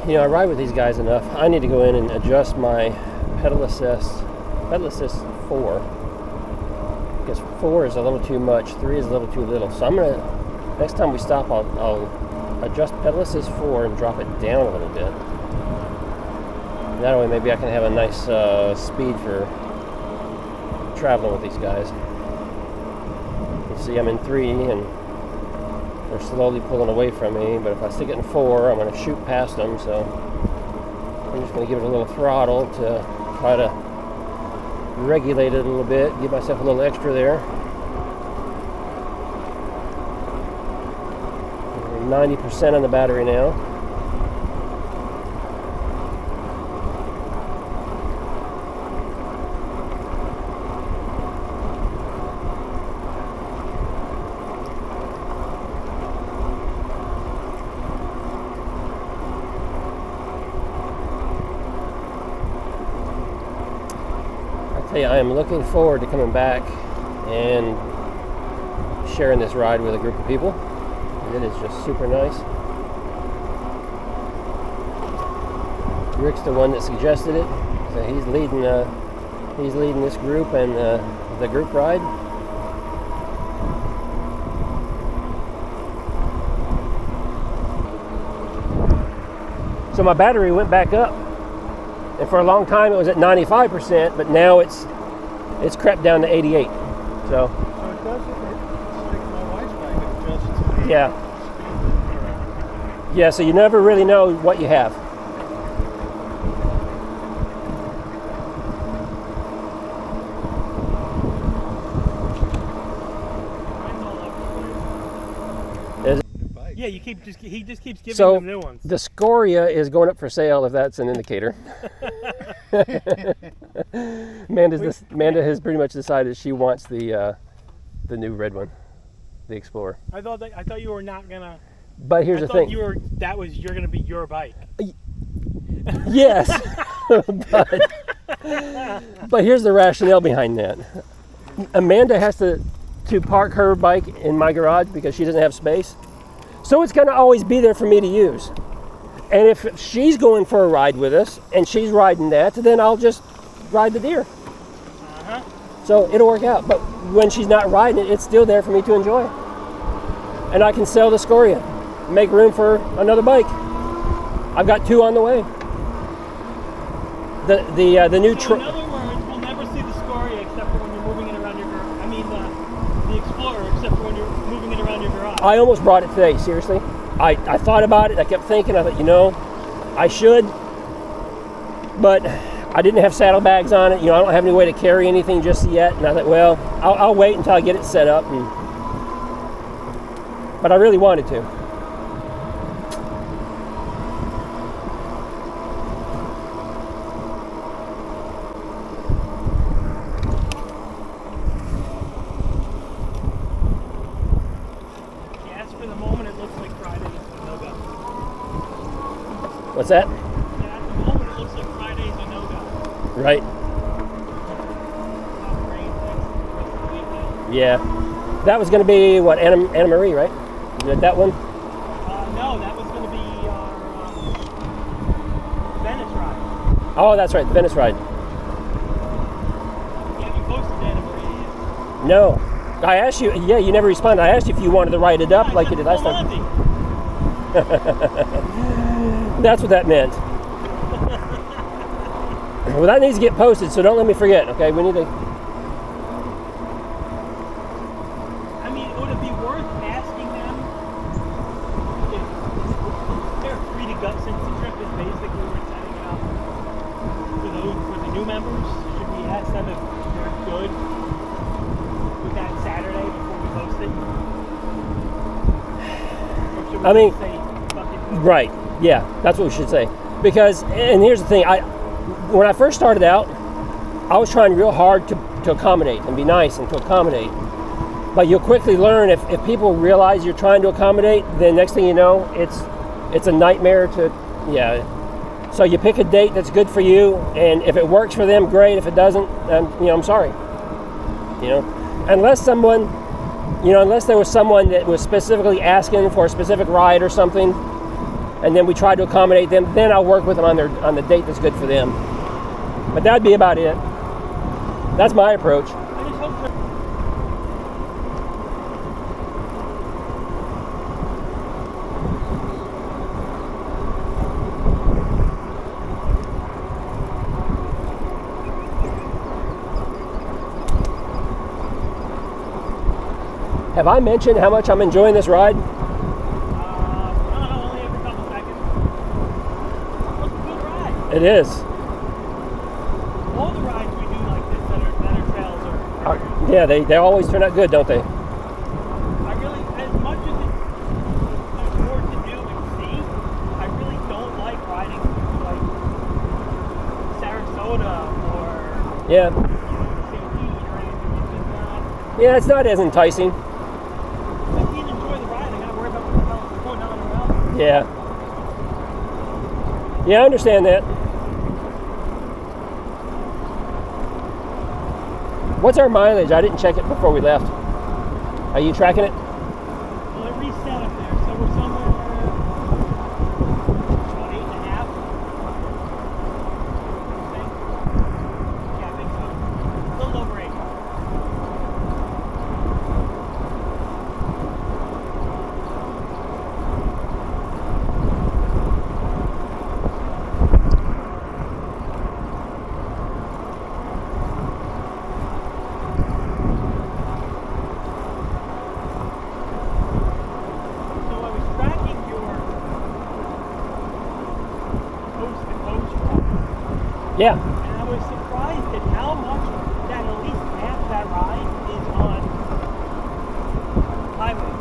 You know, I ride with these guys enough. I need to go in and adjust my pedal assist 4, because 4 is a little too much, 3 is a little too little. So I'm gonna, next time we stop, I'll adjust pedal assist 4 and drop it down a little bit. That way maybe I can have a nice speed for traveling with these guys. You see I'm in 3 and they're slowly pulling away from me, but if I stick it in 4, I'm going to shoot past them, so I'm just going to give it a little throttle to try to regulate it a little bit, give myself a little extra there. 90% on the battery now. I am looking forward to coming back and sharing this ride with a group of people. It is just super nice. Rick's the one that suggested it, so he's leading this group and the group ride. So my battery went back up. And for a long time it was at 95%, but now it's crept down to 88. So it does, it's like my wife's bike, it adjusts. Yeah. Yeah, so you never really know what you have. Yeah, he just keeps giving So them new ones. the Scoria is going up for sale, if that's an indicator. Amanda has pretty much decided she wants the new red one, the Explorer. I thought you were not gonna. But here's the thing. You're gonna be your bike. Yes, but here's the rationale behind that. Amanda has to park her bike in my garage because she doesn't have space. So it's going to always be there for me to use. And if she's going for a ride with us and she's riding that, then I'll just ride the deer. Uh-huh. So it'll work out. But when she's not riding it, it's still there for me to enjoy. And I can sell the Scoria, make room for another bike. I've got 2 on the way. The new So in other words, we'll never see the Scoria except for when you're moving it around your garage. I mean the Explorer, except for when you're moving it around your garage. I almost brought it today, seriously. I thought about it, I kept thinking, I thought, I should, but I didn't have saddlebags on it, I don't have any way to carry anything just yet, and I thought, well, I'll wait until I get it set up, but I really wanted to. What's that? Yeah, at the moment it looks like Friday's a no-go. Right. Yeah. That was going to be, what, Anna Marie, right? You did that one? No, that was going to be our Oh, that's right, the Venice ride. Yeah, you posted that already. No. I asked you, yeah, you never responded. I asked you if you wanted to write it up Yeah, I like said you did last full time. Monty. That's what that meant. Well, that needs to get posted, so don't let me forget, okay? We need to... I mean, would it be worth asking them if they're free to go, since the trip is basically we're setting it up for the new members? Should we ask them if they're good with that Saturday before we post it? Or should we I mean, just say, fuck it? right, yeah, that's what we should say. Because, and here's the thing, when I first started out, I was trying real hard to accommodate and be nice and to accommodate. But you'll quickly learn if people realize you're trying to accommodate, then next thing you know, it's a nightmare to, yeah. So you pick a date that's good for you, and if it works for them, great. If it doesn't, I'm sorry. Unless there was someone that was specifically asking for a specific ride or something, and then we try to accommodate them, then I'll work with them on the date that's good for them. But that'd be about it. That's my approach. I just hope they're Have I mentioned how much I'm enjoying this ride? only every couple seconds. It's a good ride. It is. All the rides we do like this that are trails are good. Yeah, they always turn out good, don't they? I really, as much as there's more to do and see, I really don't like riding like Sarasota or Yeah. St. Pete or anything. It's just not. Yeah, it's not as enticing. I can't enjoy the ride. I gotta worry about what the hell is going on around. Yeah. Yeah, I understand that. What's our mileage? I didn't check it before we left. Are you tracking it? Well, it reset up there, so we're somewhere about 8.5. I think. Yeah, I think so. A little over 8. So I was tracking your coast-to-coast walk, Yeah. and I was surprised at how much that at least half that ride is on highway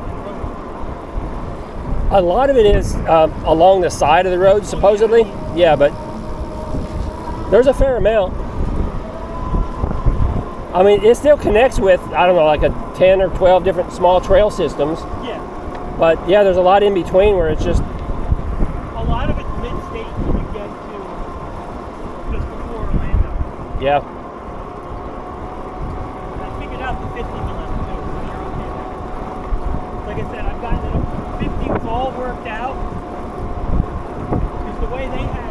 and road. A lot of it is along the side of the road, supposedly. Yeah, but there's a fair amount. I mean, it still connects with, I don't know, like a 10 or 12 different small trail systems. Yeah. But yeah, there's a lot in between where it's just, A lot of it's mid-state when you get to just before Orlando. yeah. I figured out the 50 limit too, so you're okay there. Like I said, I've gotten it up to 50. It's all worked out. Because the way they had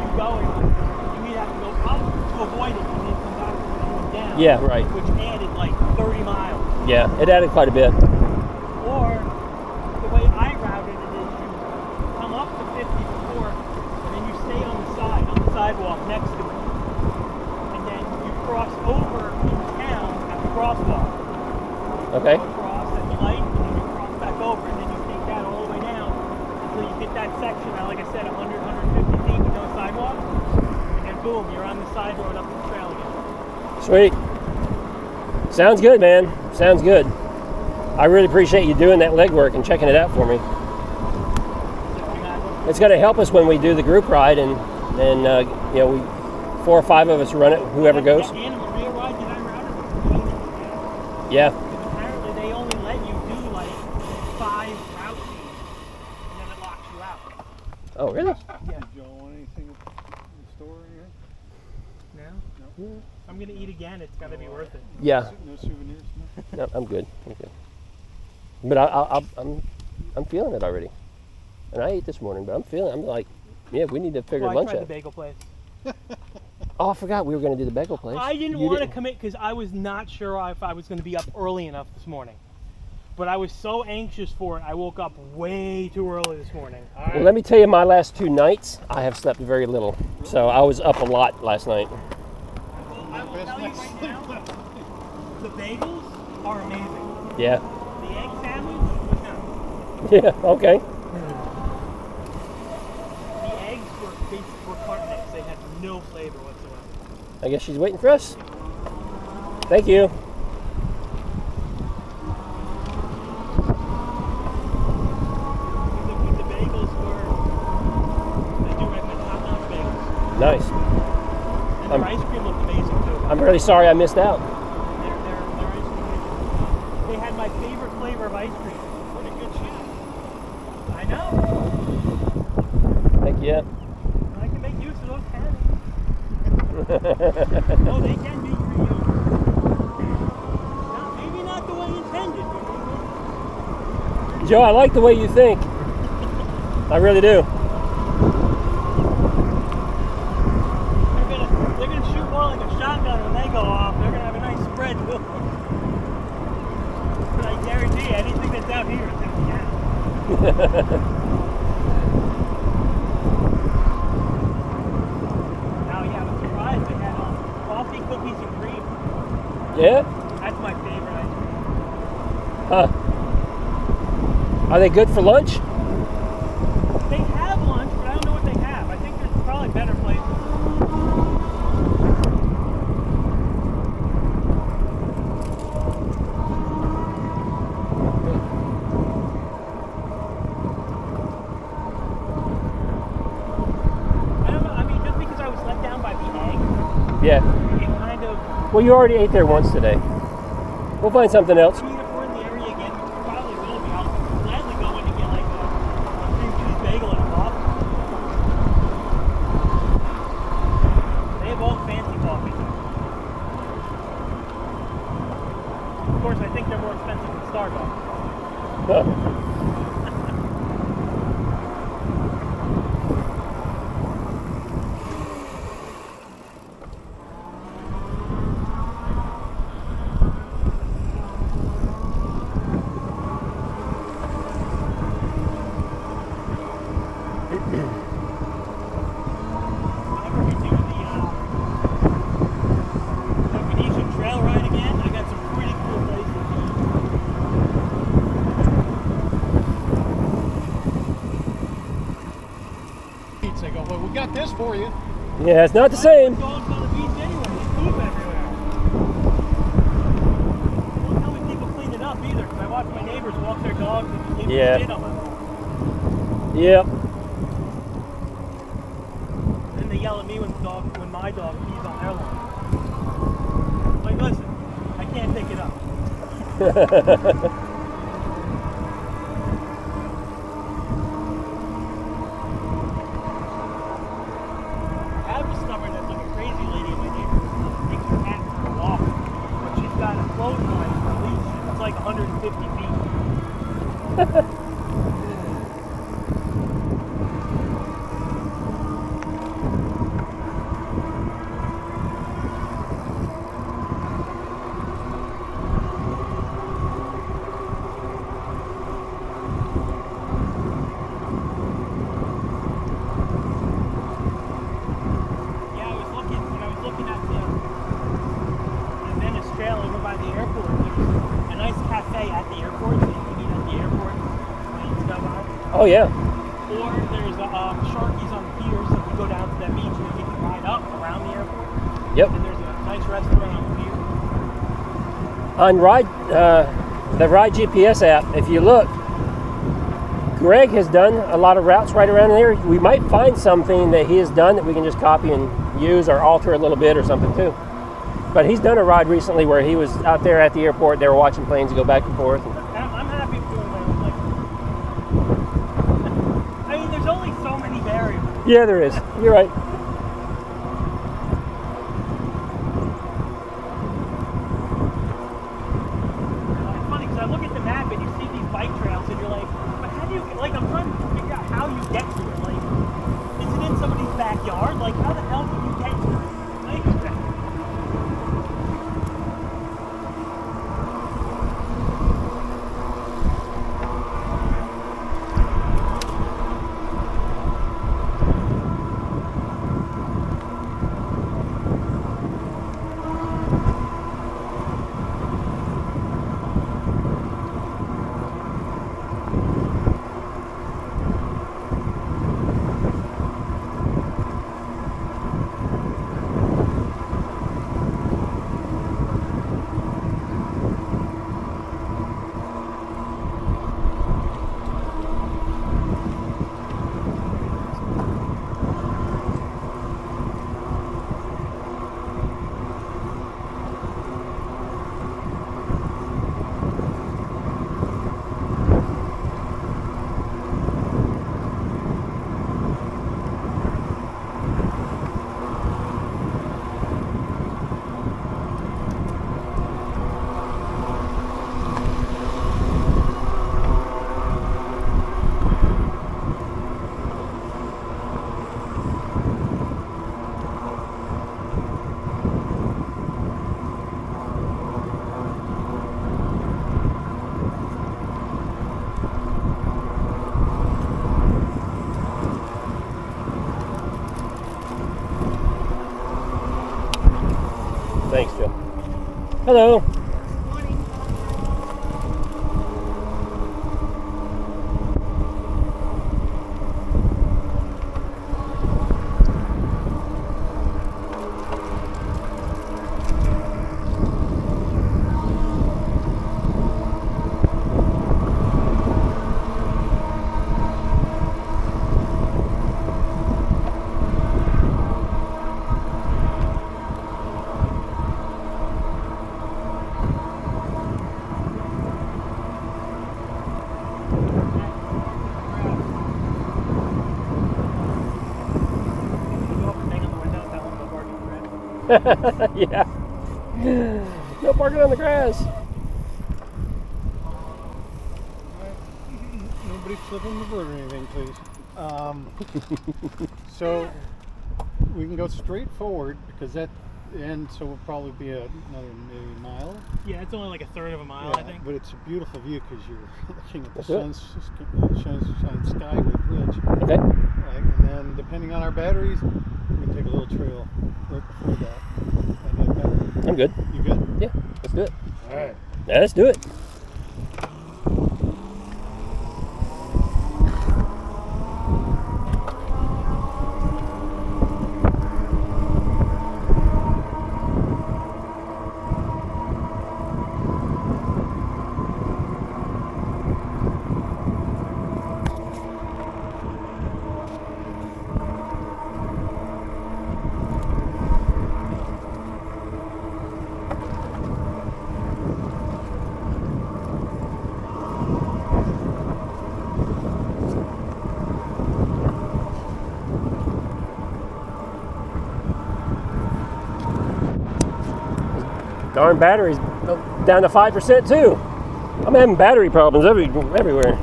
you going, you either have to go up to avoid it and then come back and down. Yeah, right. Which added like 30 miles. Yeah, it added quite a bit. Or the way I routed it is you come up to 50 before, and then you stay on the sidewalk next to it. And then you cross over in town at the crosswalk. Okay. You cross at the light, and then you cross back over, and then you take that all the way down until you hit that section, now like I said, 100, 150 feet with no sidewalk. And then boom, you're on the side road up the trail again. Sweet. Sounds good, man. Sounds good. I really appreciate you doing that legwork and checking it out for me. So you got It's going to help us when we do the group ride, and we 4 or 5 of us run it, whoever goes. And the Maria ride that I routed, Yeah. because apparently they only let you do like 5 routes, and then it locks you out. Oh, really? Yeah. Joe, want anything in the store here? No? I'm gonna eat again. It's gotta be worth it. Yeah. No souvenirs? No? No, I'm good. I'm good. But I'm feeling it already. And I ate this morning, but I'm Yeah, we need to figure Well, I lunch tried the out. bagel place. Oh, I forgot we were going to do the bagel place. I didn't You want to commit because I was not sure if I was going to be up early enough this morning. But I was so anxious for it, I woke up way too early this morning. Well, let me tell you, my last 2 nights, I have slept very little. So I was up a lot last night. I will tell you right now, the bagels are amazing. Yeah. The egg sandwich, no. Yeah, okay. The eggs were carton eggs. They had no flavor whatsoever. I guess she's waiting for us. Thank you. The bagels were, I do recommend top-notch bagels. Nice. And their ice cream looked amazing too. I'm really sorry I missed out. Their ice cream, they had my favorite flavor of ice cream. What a good shot. I know. Thank you. I can make use of those cannons. No, they can be reused. Maybe not the way intended, but Joe, I like the way you think. I really do. they're gonna shoot more like a shotgun when they go off. They're gonna have a nice spread to them. But I guarantee you, anything that's out here is gonna be out. Now, yeah, I was surprised they had coffee, cookies, and cream. Yeah? That's my favorite ice cream. Huh. Are they good for lunch? They have lunch, but I don't know what they have. I think there's probably better places. I don't know. I mean, just because I was let down by the egg, Yeah. it kind of. Well, you already ate there once today. We'll find something else. I mean, if we're in the area again, which we probably will be, I'll gladly go in and get like a cream cheese bagel and a coffee. They have all fancy coffees. Of course, I think they're more expensive than Starbucks. Huh. Whenever we do the Venetian trail ride again, I got some pretty cool places. They go, well, we got this for you. Yeah, it's not the same. Dogs on the beach anyway. There's poop everywhere. Don't tell me people clean it up either, because I watch my neighbors walk their dogs and leave Yeah. shit on them. Yep. Then they yell at me when my dog pees on their lawn. Like, listen, I can't pick it up. I've discovered that like a crazy lady in my neighborhood takes her cat for a walk, but she's got a clothesline for a leash. It's like 150 feet. Yeah, when I was looking at the Venice Trail over by the airport, there's a nice cafe at the airport, so you can eat at the airport planes go by. Oh, yeah. Or there's Sharky's on the pier, so if you go down to that beach, you can ride up around the airport. Yep. And there's a nice restaurant on the pier. On the Ride GPS app, if you look, Greg has done a lot of routes right around there. We might find something that he has done that we can just copy and use or alter a little bit or something too. But he's done a ride recently where he was out there at the airport. They were watching planes go back and forth. I'm happy with doing that. Like, I mean, there's only so many variables. Yeah, there is. You're right. It's funny because I look at the map and you see these bike trails and you're like, but how do you, like, I'm trying to figure out how you get to it. Like, is it Hello. Yeah. No parking on the grass. Nobody flipping the bird or anything, please. So we can go straight forward because that end, so will probably be another maybe mile. Yeah, it's only like a third of a mile, Yeah, I think. but it's a beautiful view because you're looking at the Let's sunshine skyway bridge. Okay. And then depending on our batteries, we can take a little trail right before that. And then better. I'm good. You good? Yeah, let's do it. All right. Yeah, let's do it. Darn batteries down to 5% too. I'm having battery problems everywhere.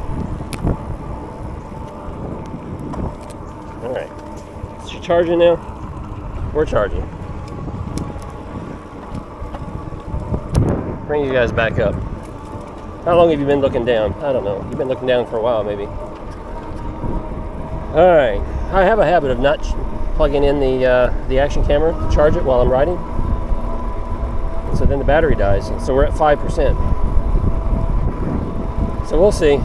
All right, is you charging now? We're charging. Bring you guys back up. How long have you been looking down? I don't know. You've been looking down for a while, maybe. All right. I have a habit of not plugging in the action camera to charge it while I'm riding. So then the battery dies. So we're at 5%. So we'll see.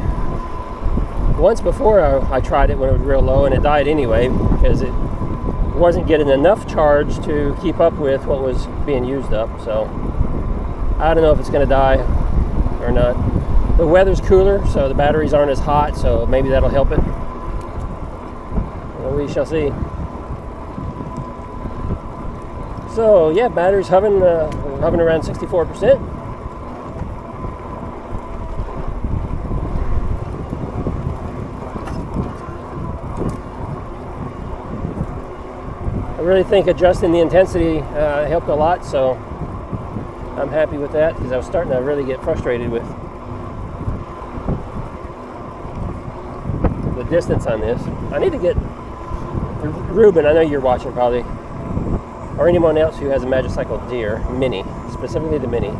Once before I tried it when it was real low and it died anyway because it wasn't getting enough charge to keep up with what was being used up. So I don't know if it's going to die or not. The weather's cooler, so the batteries aren't as hot, so maybe that'll help it. Well, we shall see. So yeah, battery's hovering around 64%. I really think adjusting the intensity helped a lot, so I'm happy with that because I was starting to really get frustrated with the distance on this. I need to get Ruben, I know you're watching probably, or anyone else who has a Magicycle Deer Mini, specifically the Mini.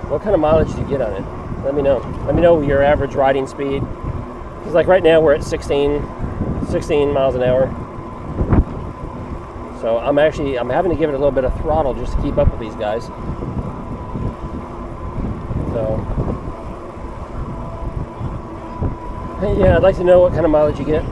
What kind of mileage do you get on it? Let me know. Let me know your average riding speed. Because like right now we're at 16 miles an hour. So I'm having to give it a little bit of throttle just to keep up with these guys. So yeah, I'd like to know what kind of mileage you get.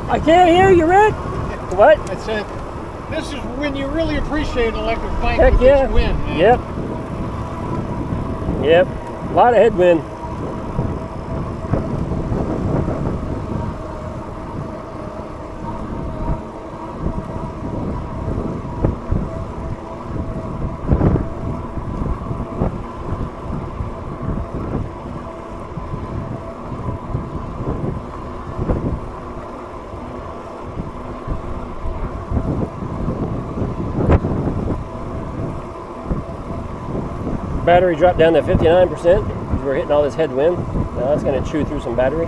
I can't hear you, Rick. What? I said, this is when you really appreciate an electric bike. Heck with yeah. this wind, man. Yep. A lot of headwind. Battery dropped down to 59% because we're hitting all this headwind. Now that's going to chew through some battery.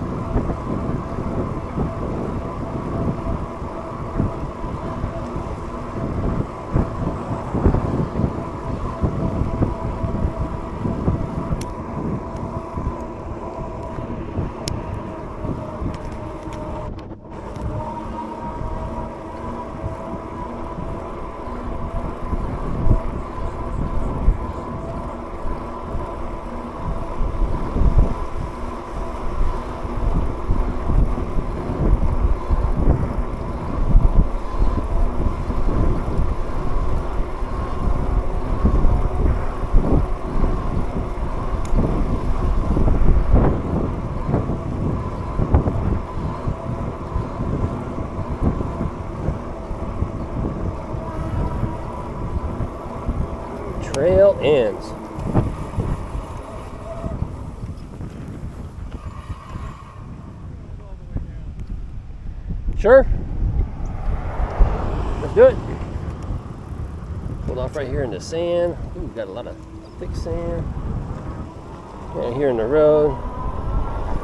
Trail ends. Sure. Let's do it. Pulled off right here in the sand. Ooh, got a lot of thick sand. And here in the road.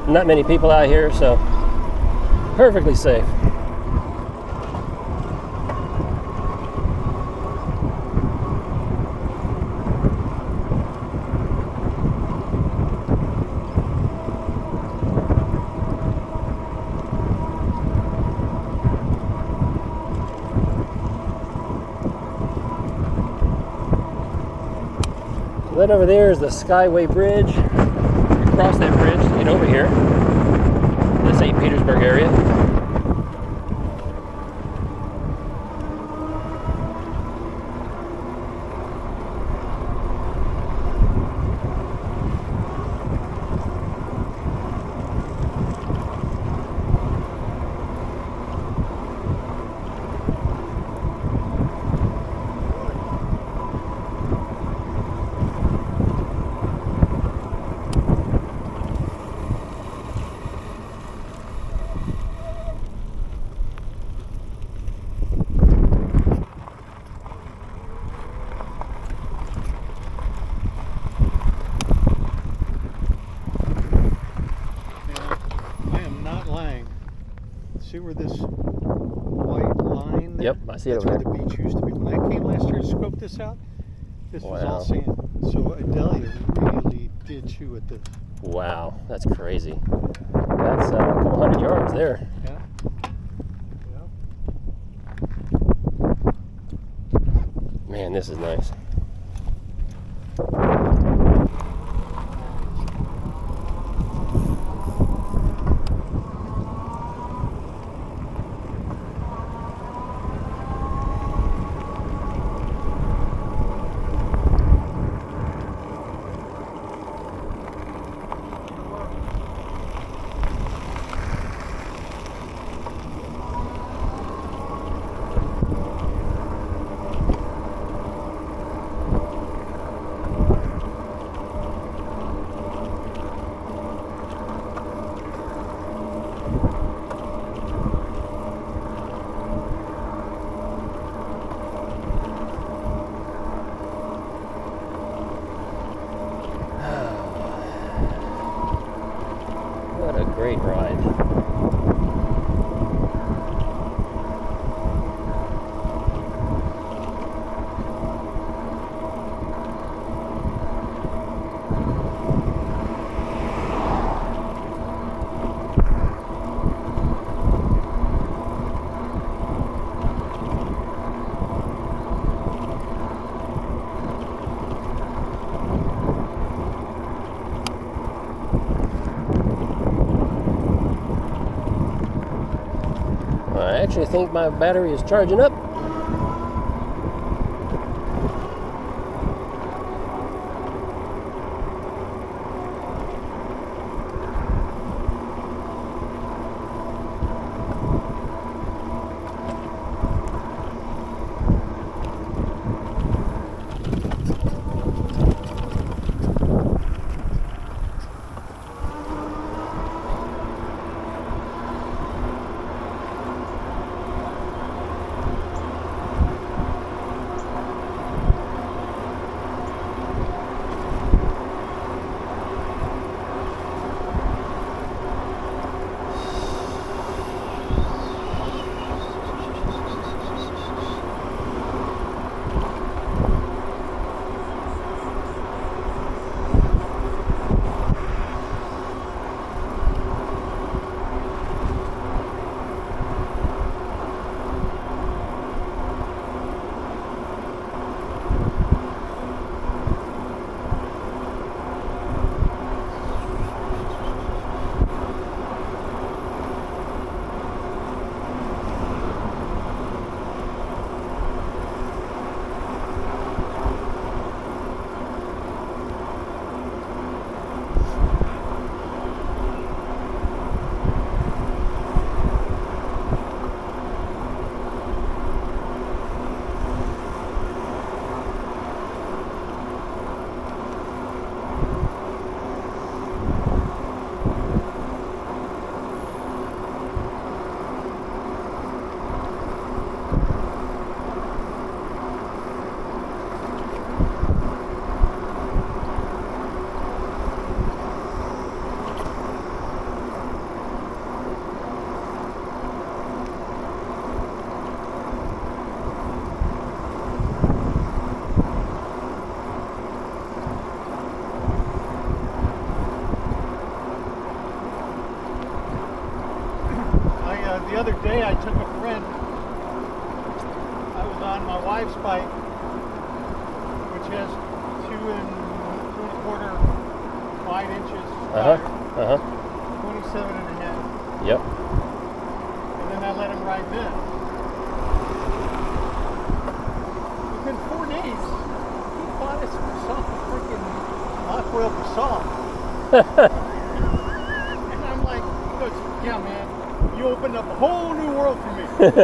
Not many people out here, so perfectly safe. That over there is the Skyway Bridge. You cross that bridge to get over here, the St. Petersburg area. See where this white line there? Yep, I see it That's over where the beach used to be. When I came last year to scope this out, this was all sand. So Adelia really did chew at this. Wow, that's crazy. That's a couple hundred yards there. Yeah. Man, this is nice. What a great ride. I actually think my battery is charging up. the other day I took a friend. I was on my wife's bike, which has 2 3/4 wide inches. Uh-huh. Tire, 27 and a half. Yep. And then I let him ride this. Within 4 days, he bought us himself a freaking off-road basalt. And I'm like, he goes, yeah, man, you opened up a whole new world for me. But I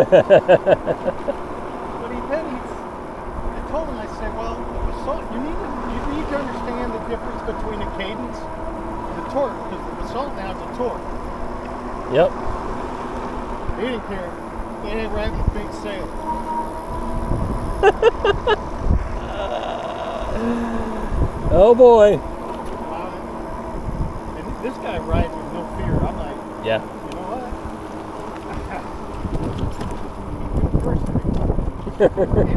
told him, I said, well, the basalt, you need to understand the difference between a cadence and a torque, because the basalt now is a torque. Yep. He didn't care. They ain't riding with big sails. Oh boy. And this guy rides with no fear. I'm like, Yeah. you know what? First to me.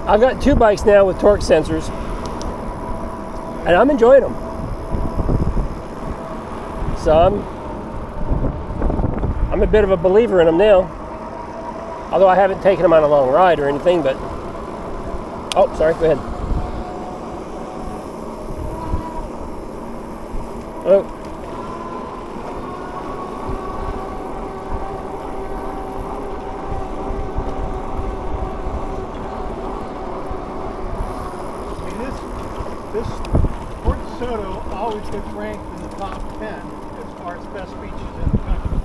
I've got 2 bikes now with torque sensors, and I'm enjoying them. So I'm a bit of a believer in them now. Although I haven't taken them on a long ride or anything, but oh, sorry, go ahead. Oh. This Fort DeSoto always gets ranked in the top 10 as far as best beaches in the country.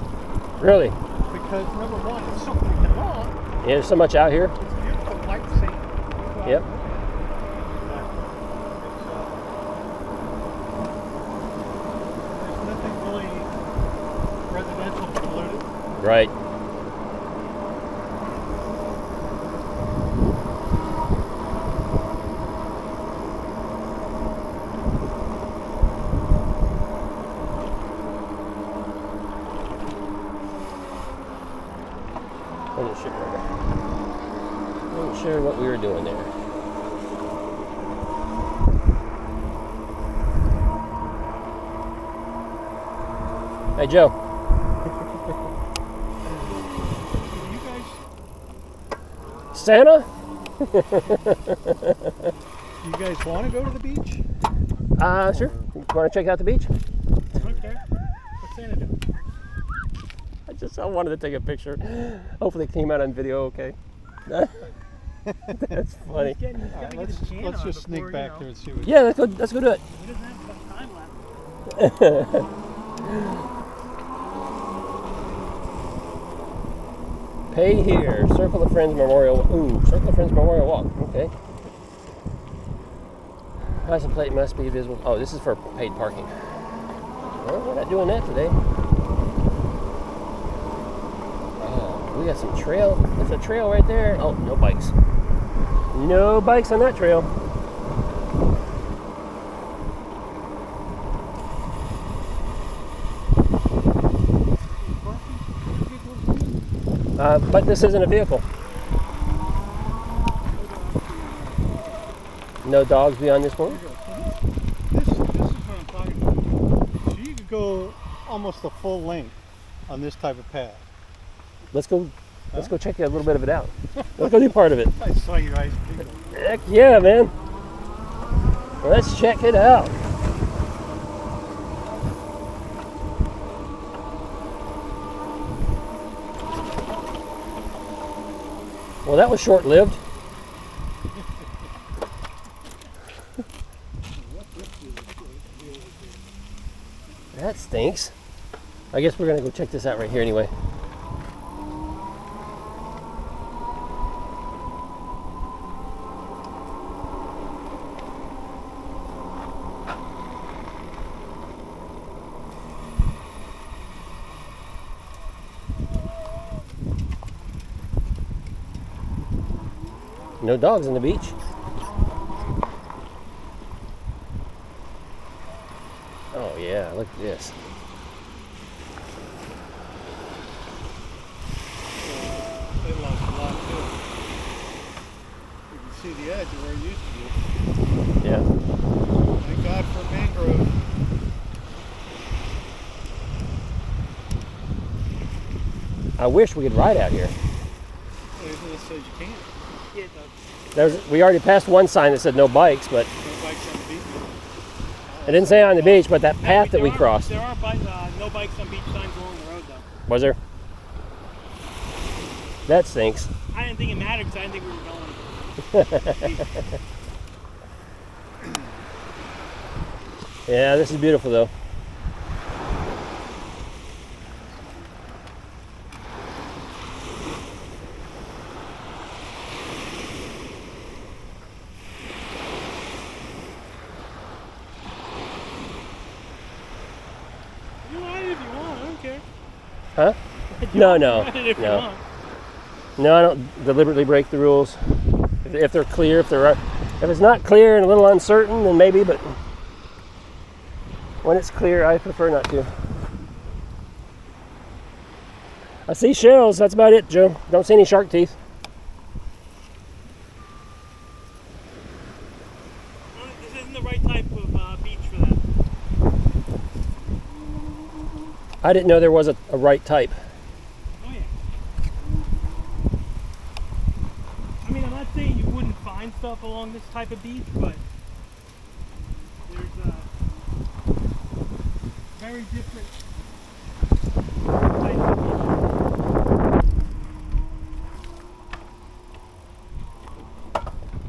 Really? Because number one, it's so freaking long. Yeah, there's so much out here. It's beautiful, like the same. Yep. There's nothing really residential polluted. Right. I wasn't sure what we were doing there. Hey, Joe. You guys, Santa? you guys want to go to the beach? Sure. You want to check out the beach? Okay. What's Santa do? I wanted to take a picture. Hopefully it came out on video okay. That's funny. Let's just sneak back there and see what. Yeah, let's go do it. He doesn't have much time left. Pay here. Circle of Friends Memorial. Ooh, Circle of Friends Memorial Walk. Okay. License plate must be visible. Oh, this is for paid parking. Well, we're not doing that today. Oh, we got some trail. There's a trail right there. Oh, no bikes. No bikes on that trail. But this isn't a vehicle. No dogs beyond this point? This is what I'm talking about. So you could go almost the full length on this type of path. Let's go check a little bit of it out. Let's go do part of it. I saw your eyes giggle. Heck yeah, man. Let's check it out. Well, that was short-lived. That stinks. I guess we're gonna go check this out right here anyway. No dogs on the beach. Oh yeah, look at this. They lost a lot too. see the edge of where it used to be. Yeah. Thank God for mangrove. I wish we could ride out here. It says you can't. Yeah, it does. We already passed one sign that said no bikes, but No bikes on the beach. it didn't say on the beach, but that path that we There are- crossed. There are no bikes on beach signs along the road, though. Was there? That stinks. I didn't think it mattered because I didn't think we were going. Yeah, this is beautiful though. You ride it if you want. I don't care. Huh? You No, can no, ride it if you no. want. No, I don't deliberately break the rules. If they're clear, if it's not clear and a little uncertain, then maybe, but when it's clear, I prefer not to. I see shells, that's about it, Joe. Don't see any shark teeth. This isn't the right type of beach for that. I didn't know there was a right type. Oh yeah. I mean, I'm not saying you wouldn't find stuff along this type of beach, but there's a very different type of beach.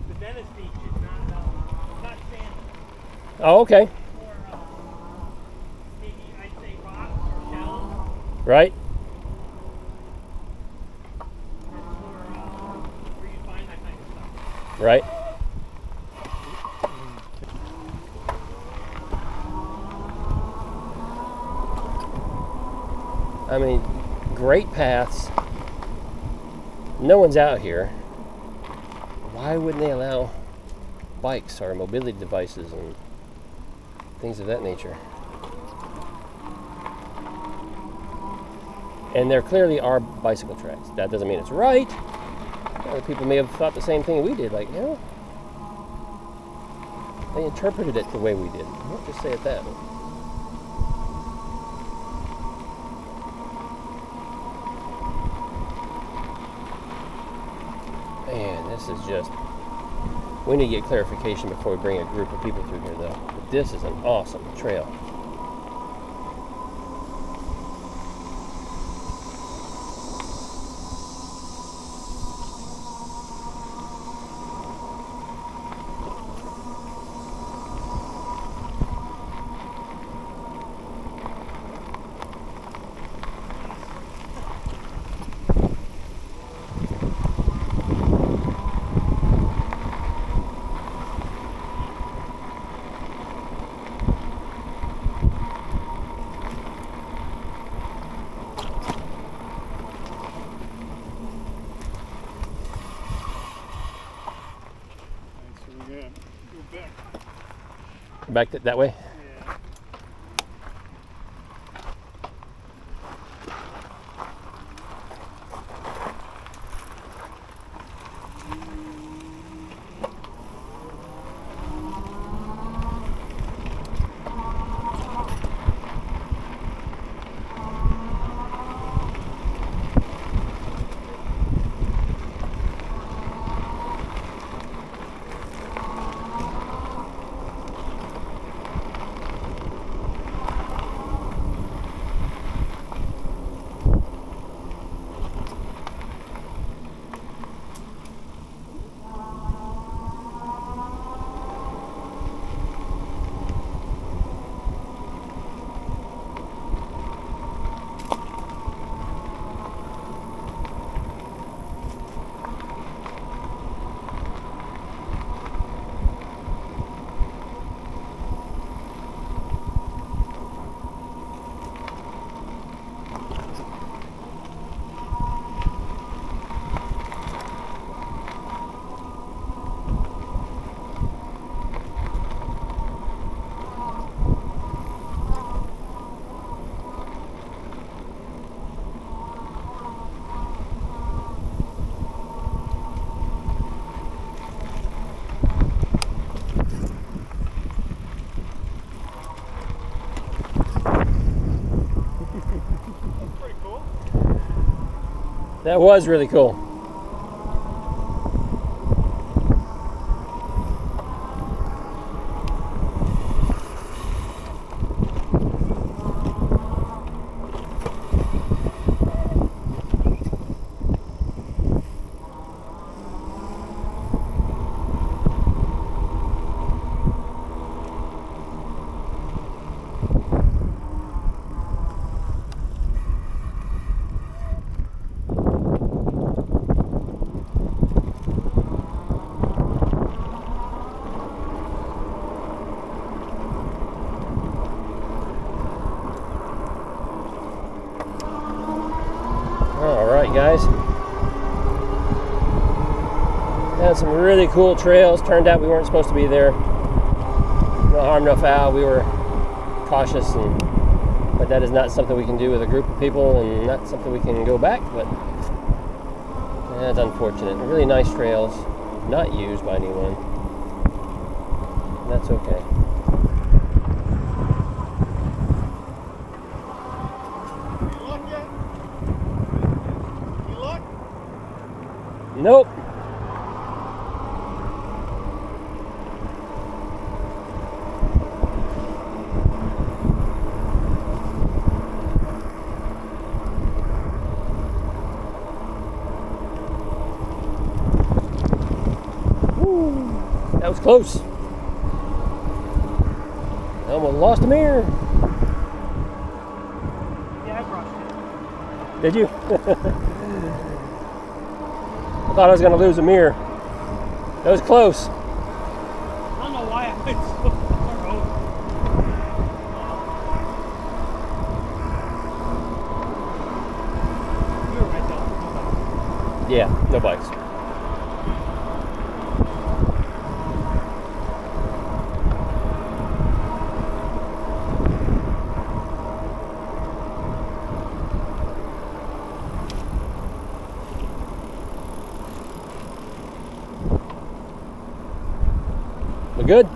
The Venice beach is not sand. Oh, okay. Or maybe I'd say rocks or shells. Right? Where you find that kind of stuff. Right. I mean, great paths. No one's out here. Why wouldn't they allow bikes or mobility devices and things of that nature? And there clearly are bicycle tracks. That doesn't mean it's right. Other people may have thought the same thing we did, like, you know, they interpreted it the way we did. We'll just say it that way. Man, this is just, we need to get clarification before we bring a group of people through here though. But this is an awesome trail. So we got go back. Back that way? Yeah. That was really cool. Alright guys, had some really cool trails. Turned out we weren't supposed to be there. No harm, no foul. We were cautious, but that is not something we can do with a group of people, and not something we can go back, but that's unfortunate. Really nice trails, not used by anyone. That's okay. Nope. Woo. That was close. I almost lost a mirror. Yeah, I brushed it. Did you? I thought I was going to lose a mirror. That was close. I don't know why I went so far over. We were right though. Yeah, no bikes. We good?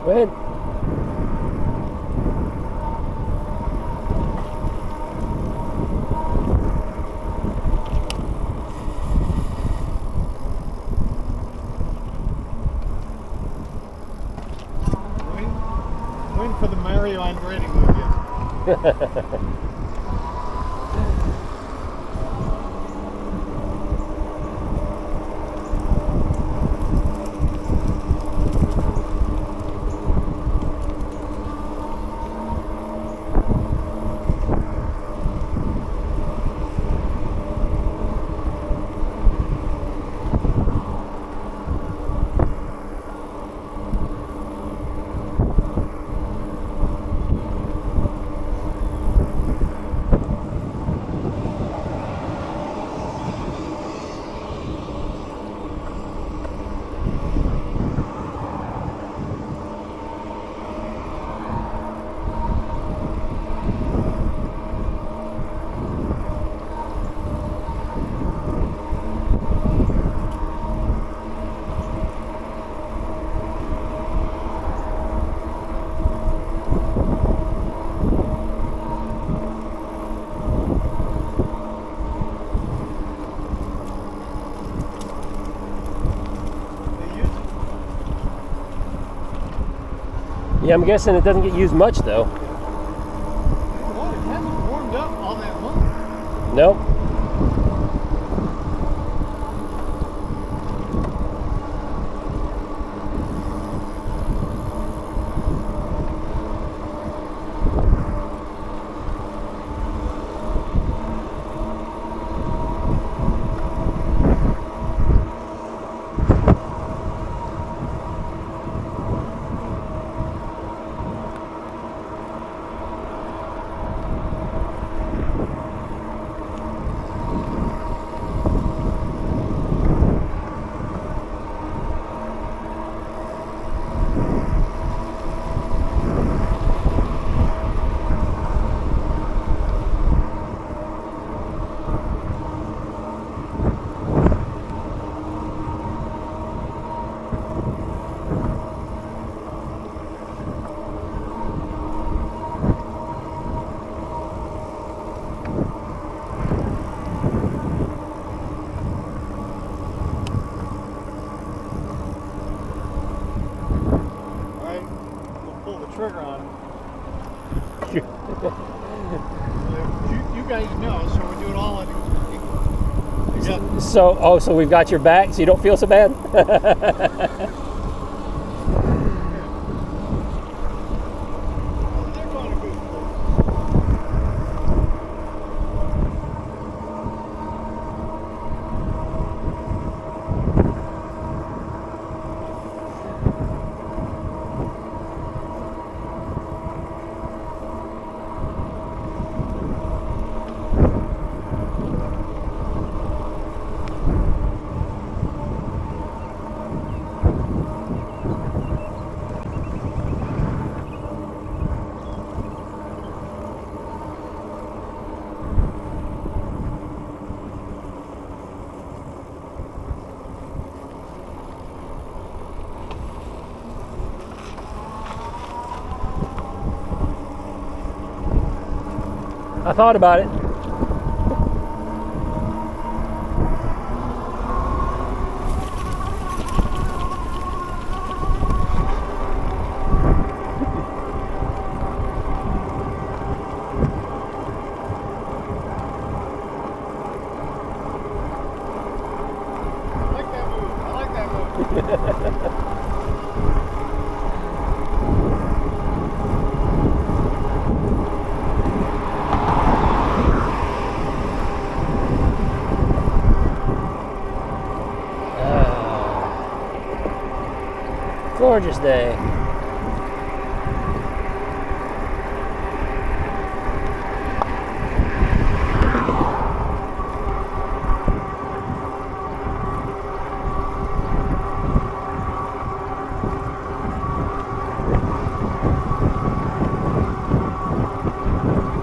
Go ahead. Win for the Mario Andretti movie. Yeah, I'm guessing it doesn't get used much though. Well, it hasn't warmed up all that much. Nope. Alright, we'll pull the trigger on it. You guys know, so we're doing all of it. Yeah. So we've got your back, so you don't feel so bad? They're going to good place. I thought about it. I like that move. I like that move. Gorgeous day.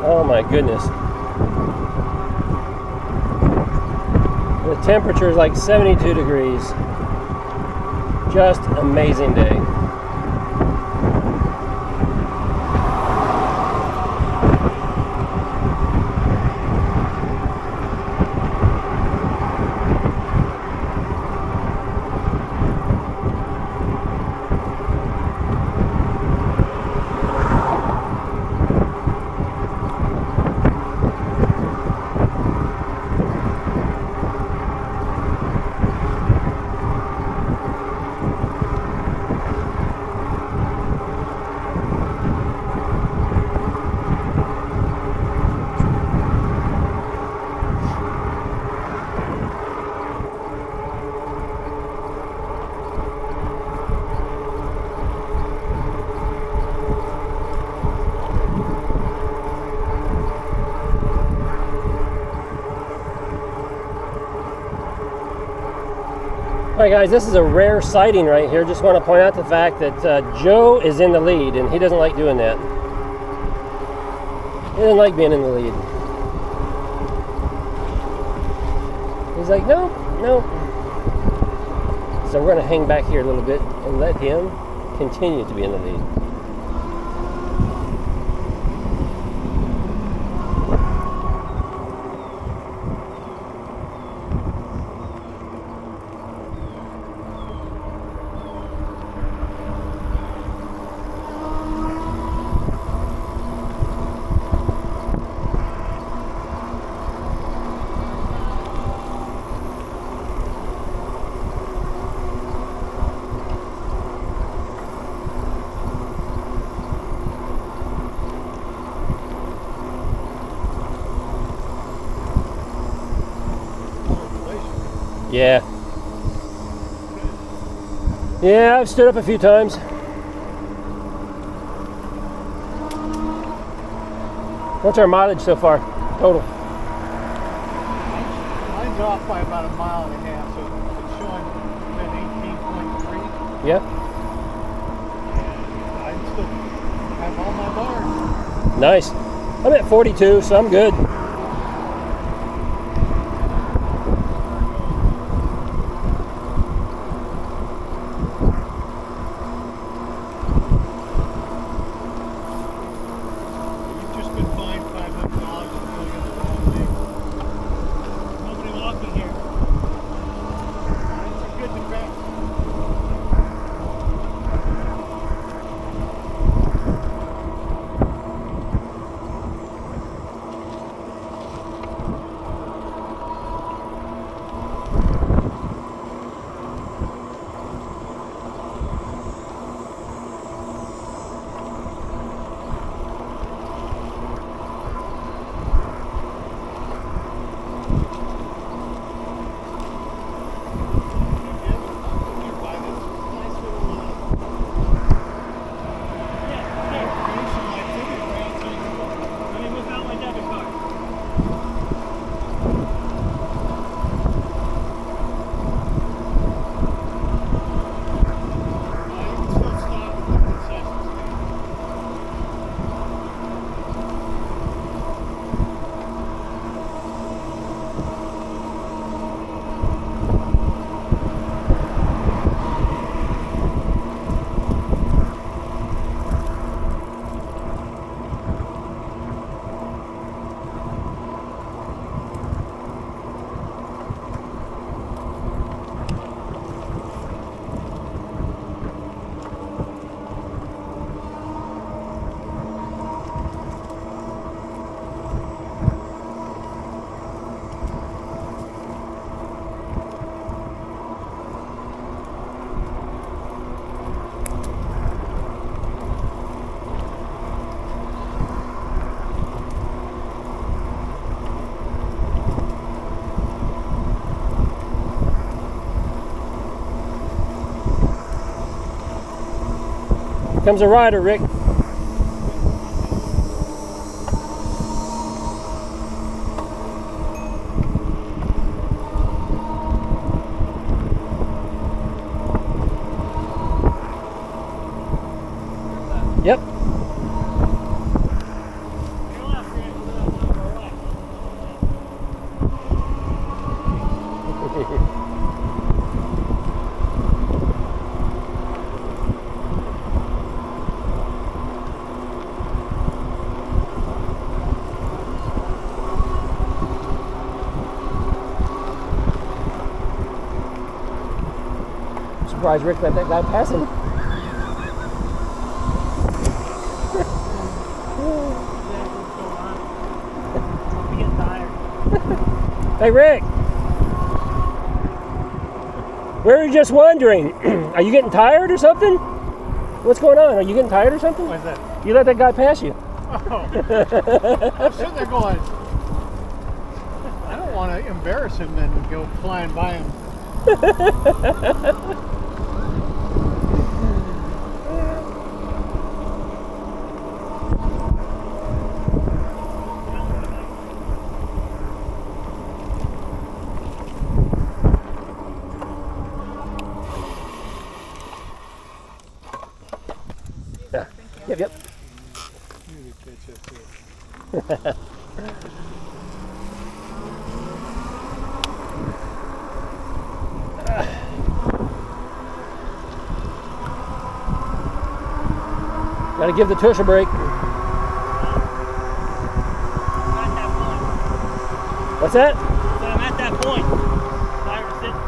Oh my goodness. The temperature is like 72 degrees. Just amazing day. Alright guys, this is a rare sighting right here. Just want to point out the fact that Joe is in the lead and he doesn't like doing that. He doesn't like being in the lead. He's like, no, no. So we're going to hang back here a little bit and let him continue to be in the lead. Yeah. Yeah, I've stood up a few times. What's our mileage so far, total? Mine's off by about a mile and a half, so it's showing at 18.3. Yeah. I still have all my bars. Nice. I'm at 42, so I'm good. You've just been fined $500 for going in the wrong thing. Nobody walking here. It's a good defense. Let me whip out my debit card. Comes a rider, Rick. Yep. You're left, Rick. All right. Surprised Rick let that guy pass him. I'm getting tired. Hey Rick, we were just wondering, are you getting tired or something? What's going on? Are you getting tired or something? What's that? You let that guy pass you. Oh. I'm sitting there going, I don't want to embarrass him and go flying by him. Yeah. Yep. Gotta give the tush a break. What's that? So I'm at that point. Tired of sitting.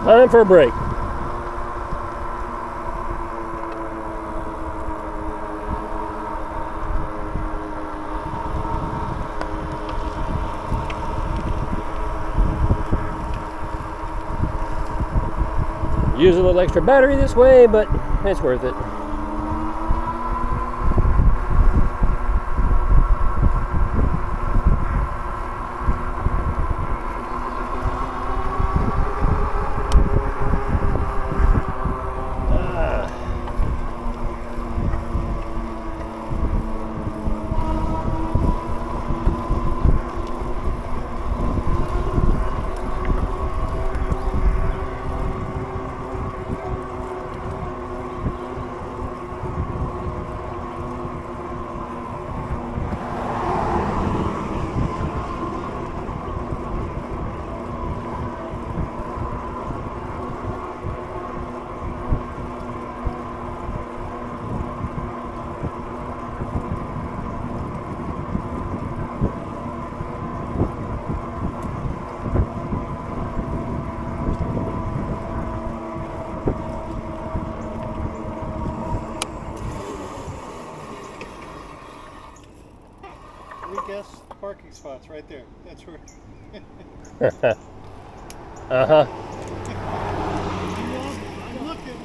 Time for a break. Use a little extra battery this way, but it's worth it. parking spots right there. That's where. Uh-huh. I'm looking.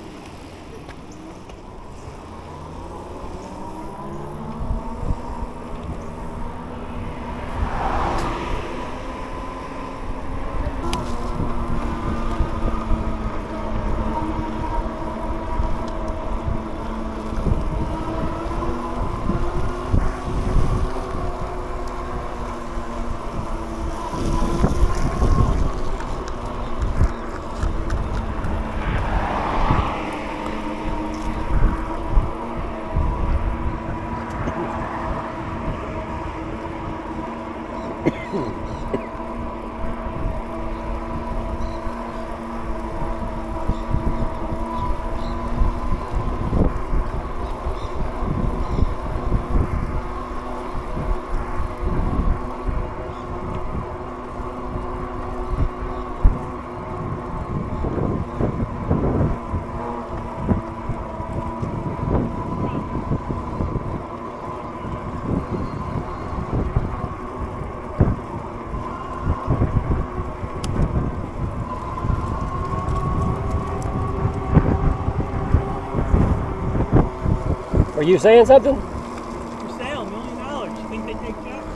Were you saying something? For sale, $1 million. You think they take checks?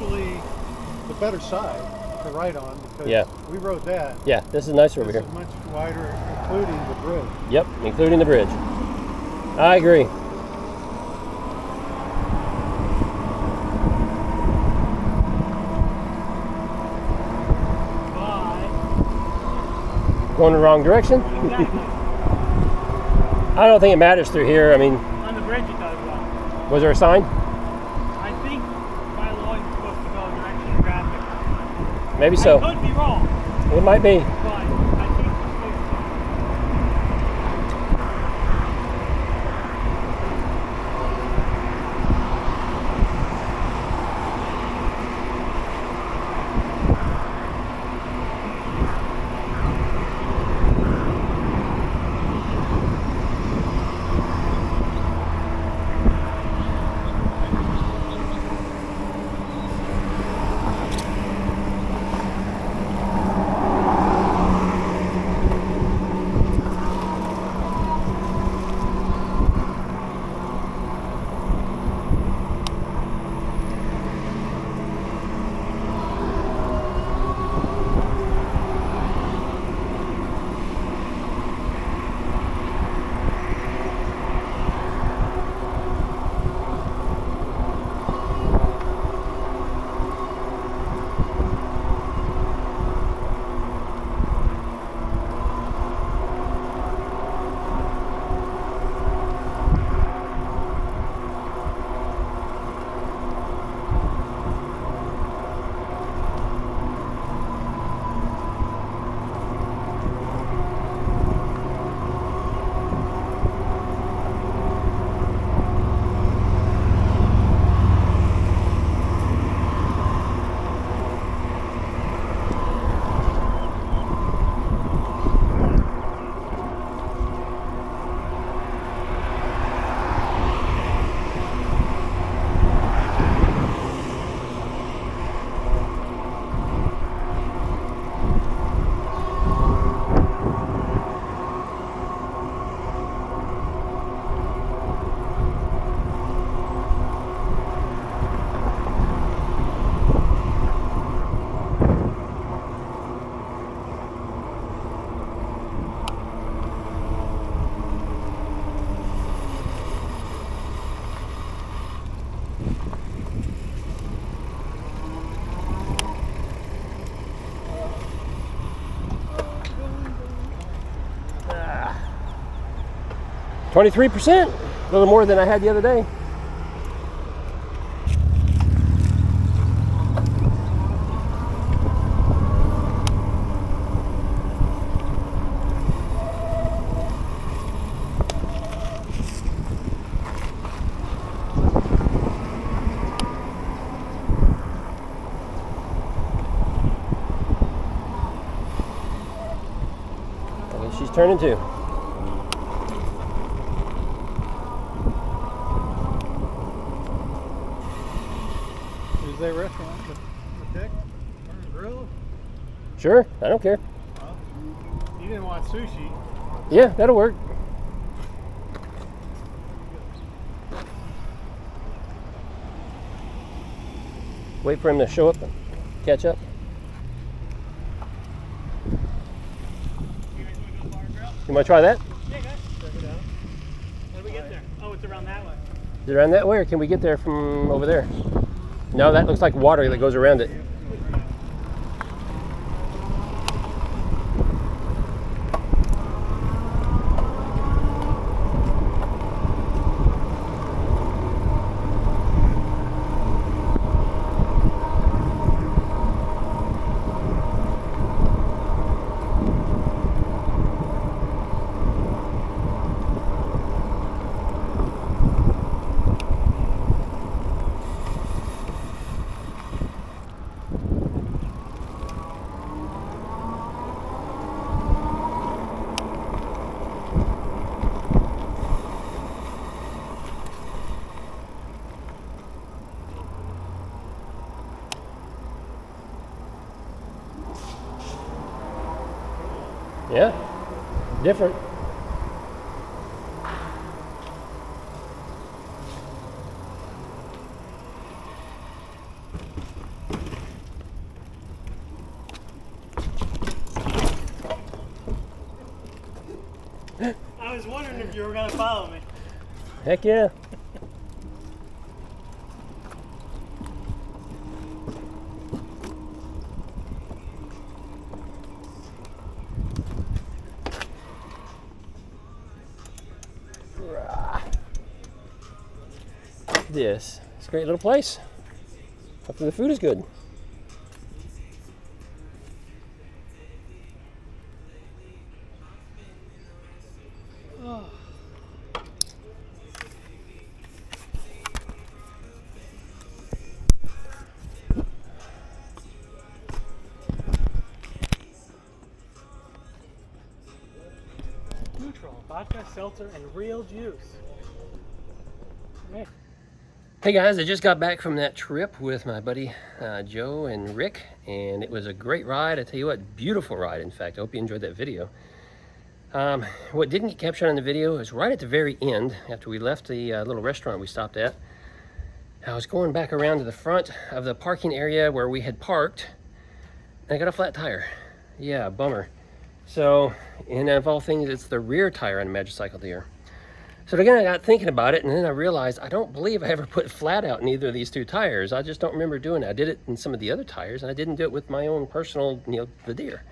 actually the better side to ride on because Yeah. we rode that. Yeah, this is nicer over This here. is much wider, including the bridge. Yep, including the bridge. I agree. Bye. Going the wrong direction? Exactly. I don't think it matters through here. I mean, On the bridge it does well. was there a sign? I think by law you're supposed to go direction of traffic. Maybe I so. could be wrong, It might be. but I think you're supposed to. Ah. 23%, a little more than I had the other day. I guess she's turning too. Is there a restaurant with deck or a grill? Sure, I don't care. Well, you didn't want sushi. Yeah, that'll work. Wait for him to show up and catch up. You guys want to go to Bar and Grill? You want to try that? Yeah, guys. Check it out. How do we get there? Oh, it's around that way. Is it around that way, or can we get there from over there? No, that looks like water that goes around it. Yeah, different. I was wondering if you were gonna follow me. Heck yeah. This. It's a great little place. Hopefully the food is good. Neutral, vodka, seltzer, and real juice. Man. Hey guys, I just got back from that trip with my buddy Joe and Rick, and it was a great ride. I tell you what, beautiful ride. In fact, I hope you enjoyed that video. What didn't get captured on the video is right at the very end, after we left the little restaurant we stopped at. I was going back around to the front of the parking area where we had parked, and I got a flat tire. Yeah, bummer. So, and of all things, it's the rear tire on a Magicycle deer. So again, I got thinking about it, and then I realized I don't believe I ever put flat out in either of these two tires. I just don't remember doing it. I did it in some of the other tires, and I didn't do it with my own personal, the deer.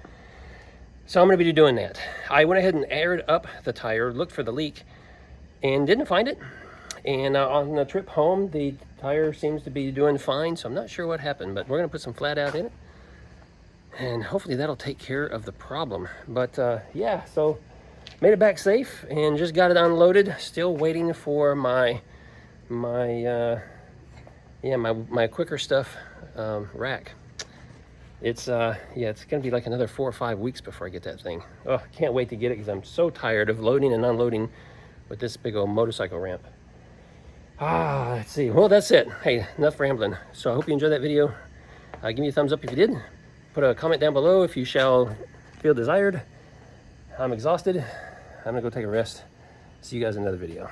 So I'm going to be doing that. I went ahead and aired up the tire, looked for the leak, and didn't find it. And on the trip home, the tire seems to be doing fine, so I'm not sure what happened, but we're going to put some flat out in it, and hopefully that'll take care of the problem. But yeah, so made it back safe and just got it unloaded. Still waiting for my quicker stuff rack. It's yeah, it's gonna be like another 4 or 5 weeks before I get that thing. Oh, can't wait to get it because I'm so tired of loading and unloading with this big old motorcycle ramp. Let's see. Well, that's it. Hey, enough rambling. So I hope you enjoyed that video. Give me a thumbs up if you did. Put a comment down below if you shall feel desired. I'm exhausted. I'm gonna go take a rest. See you guys in another video.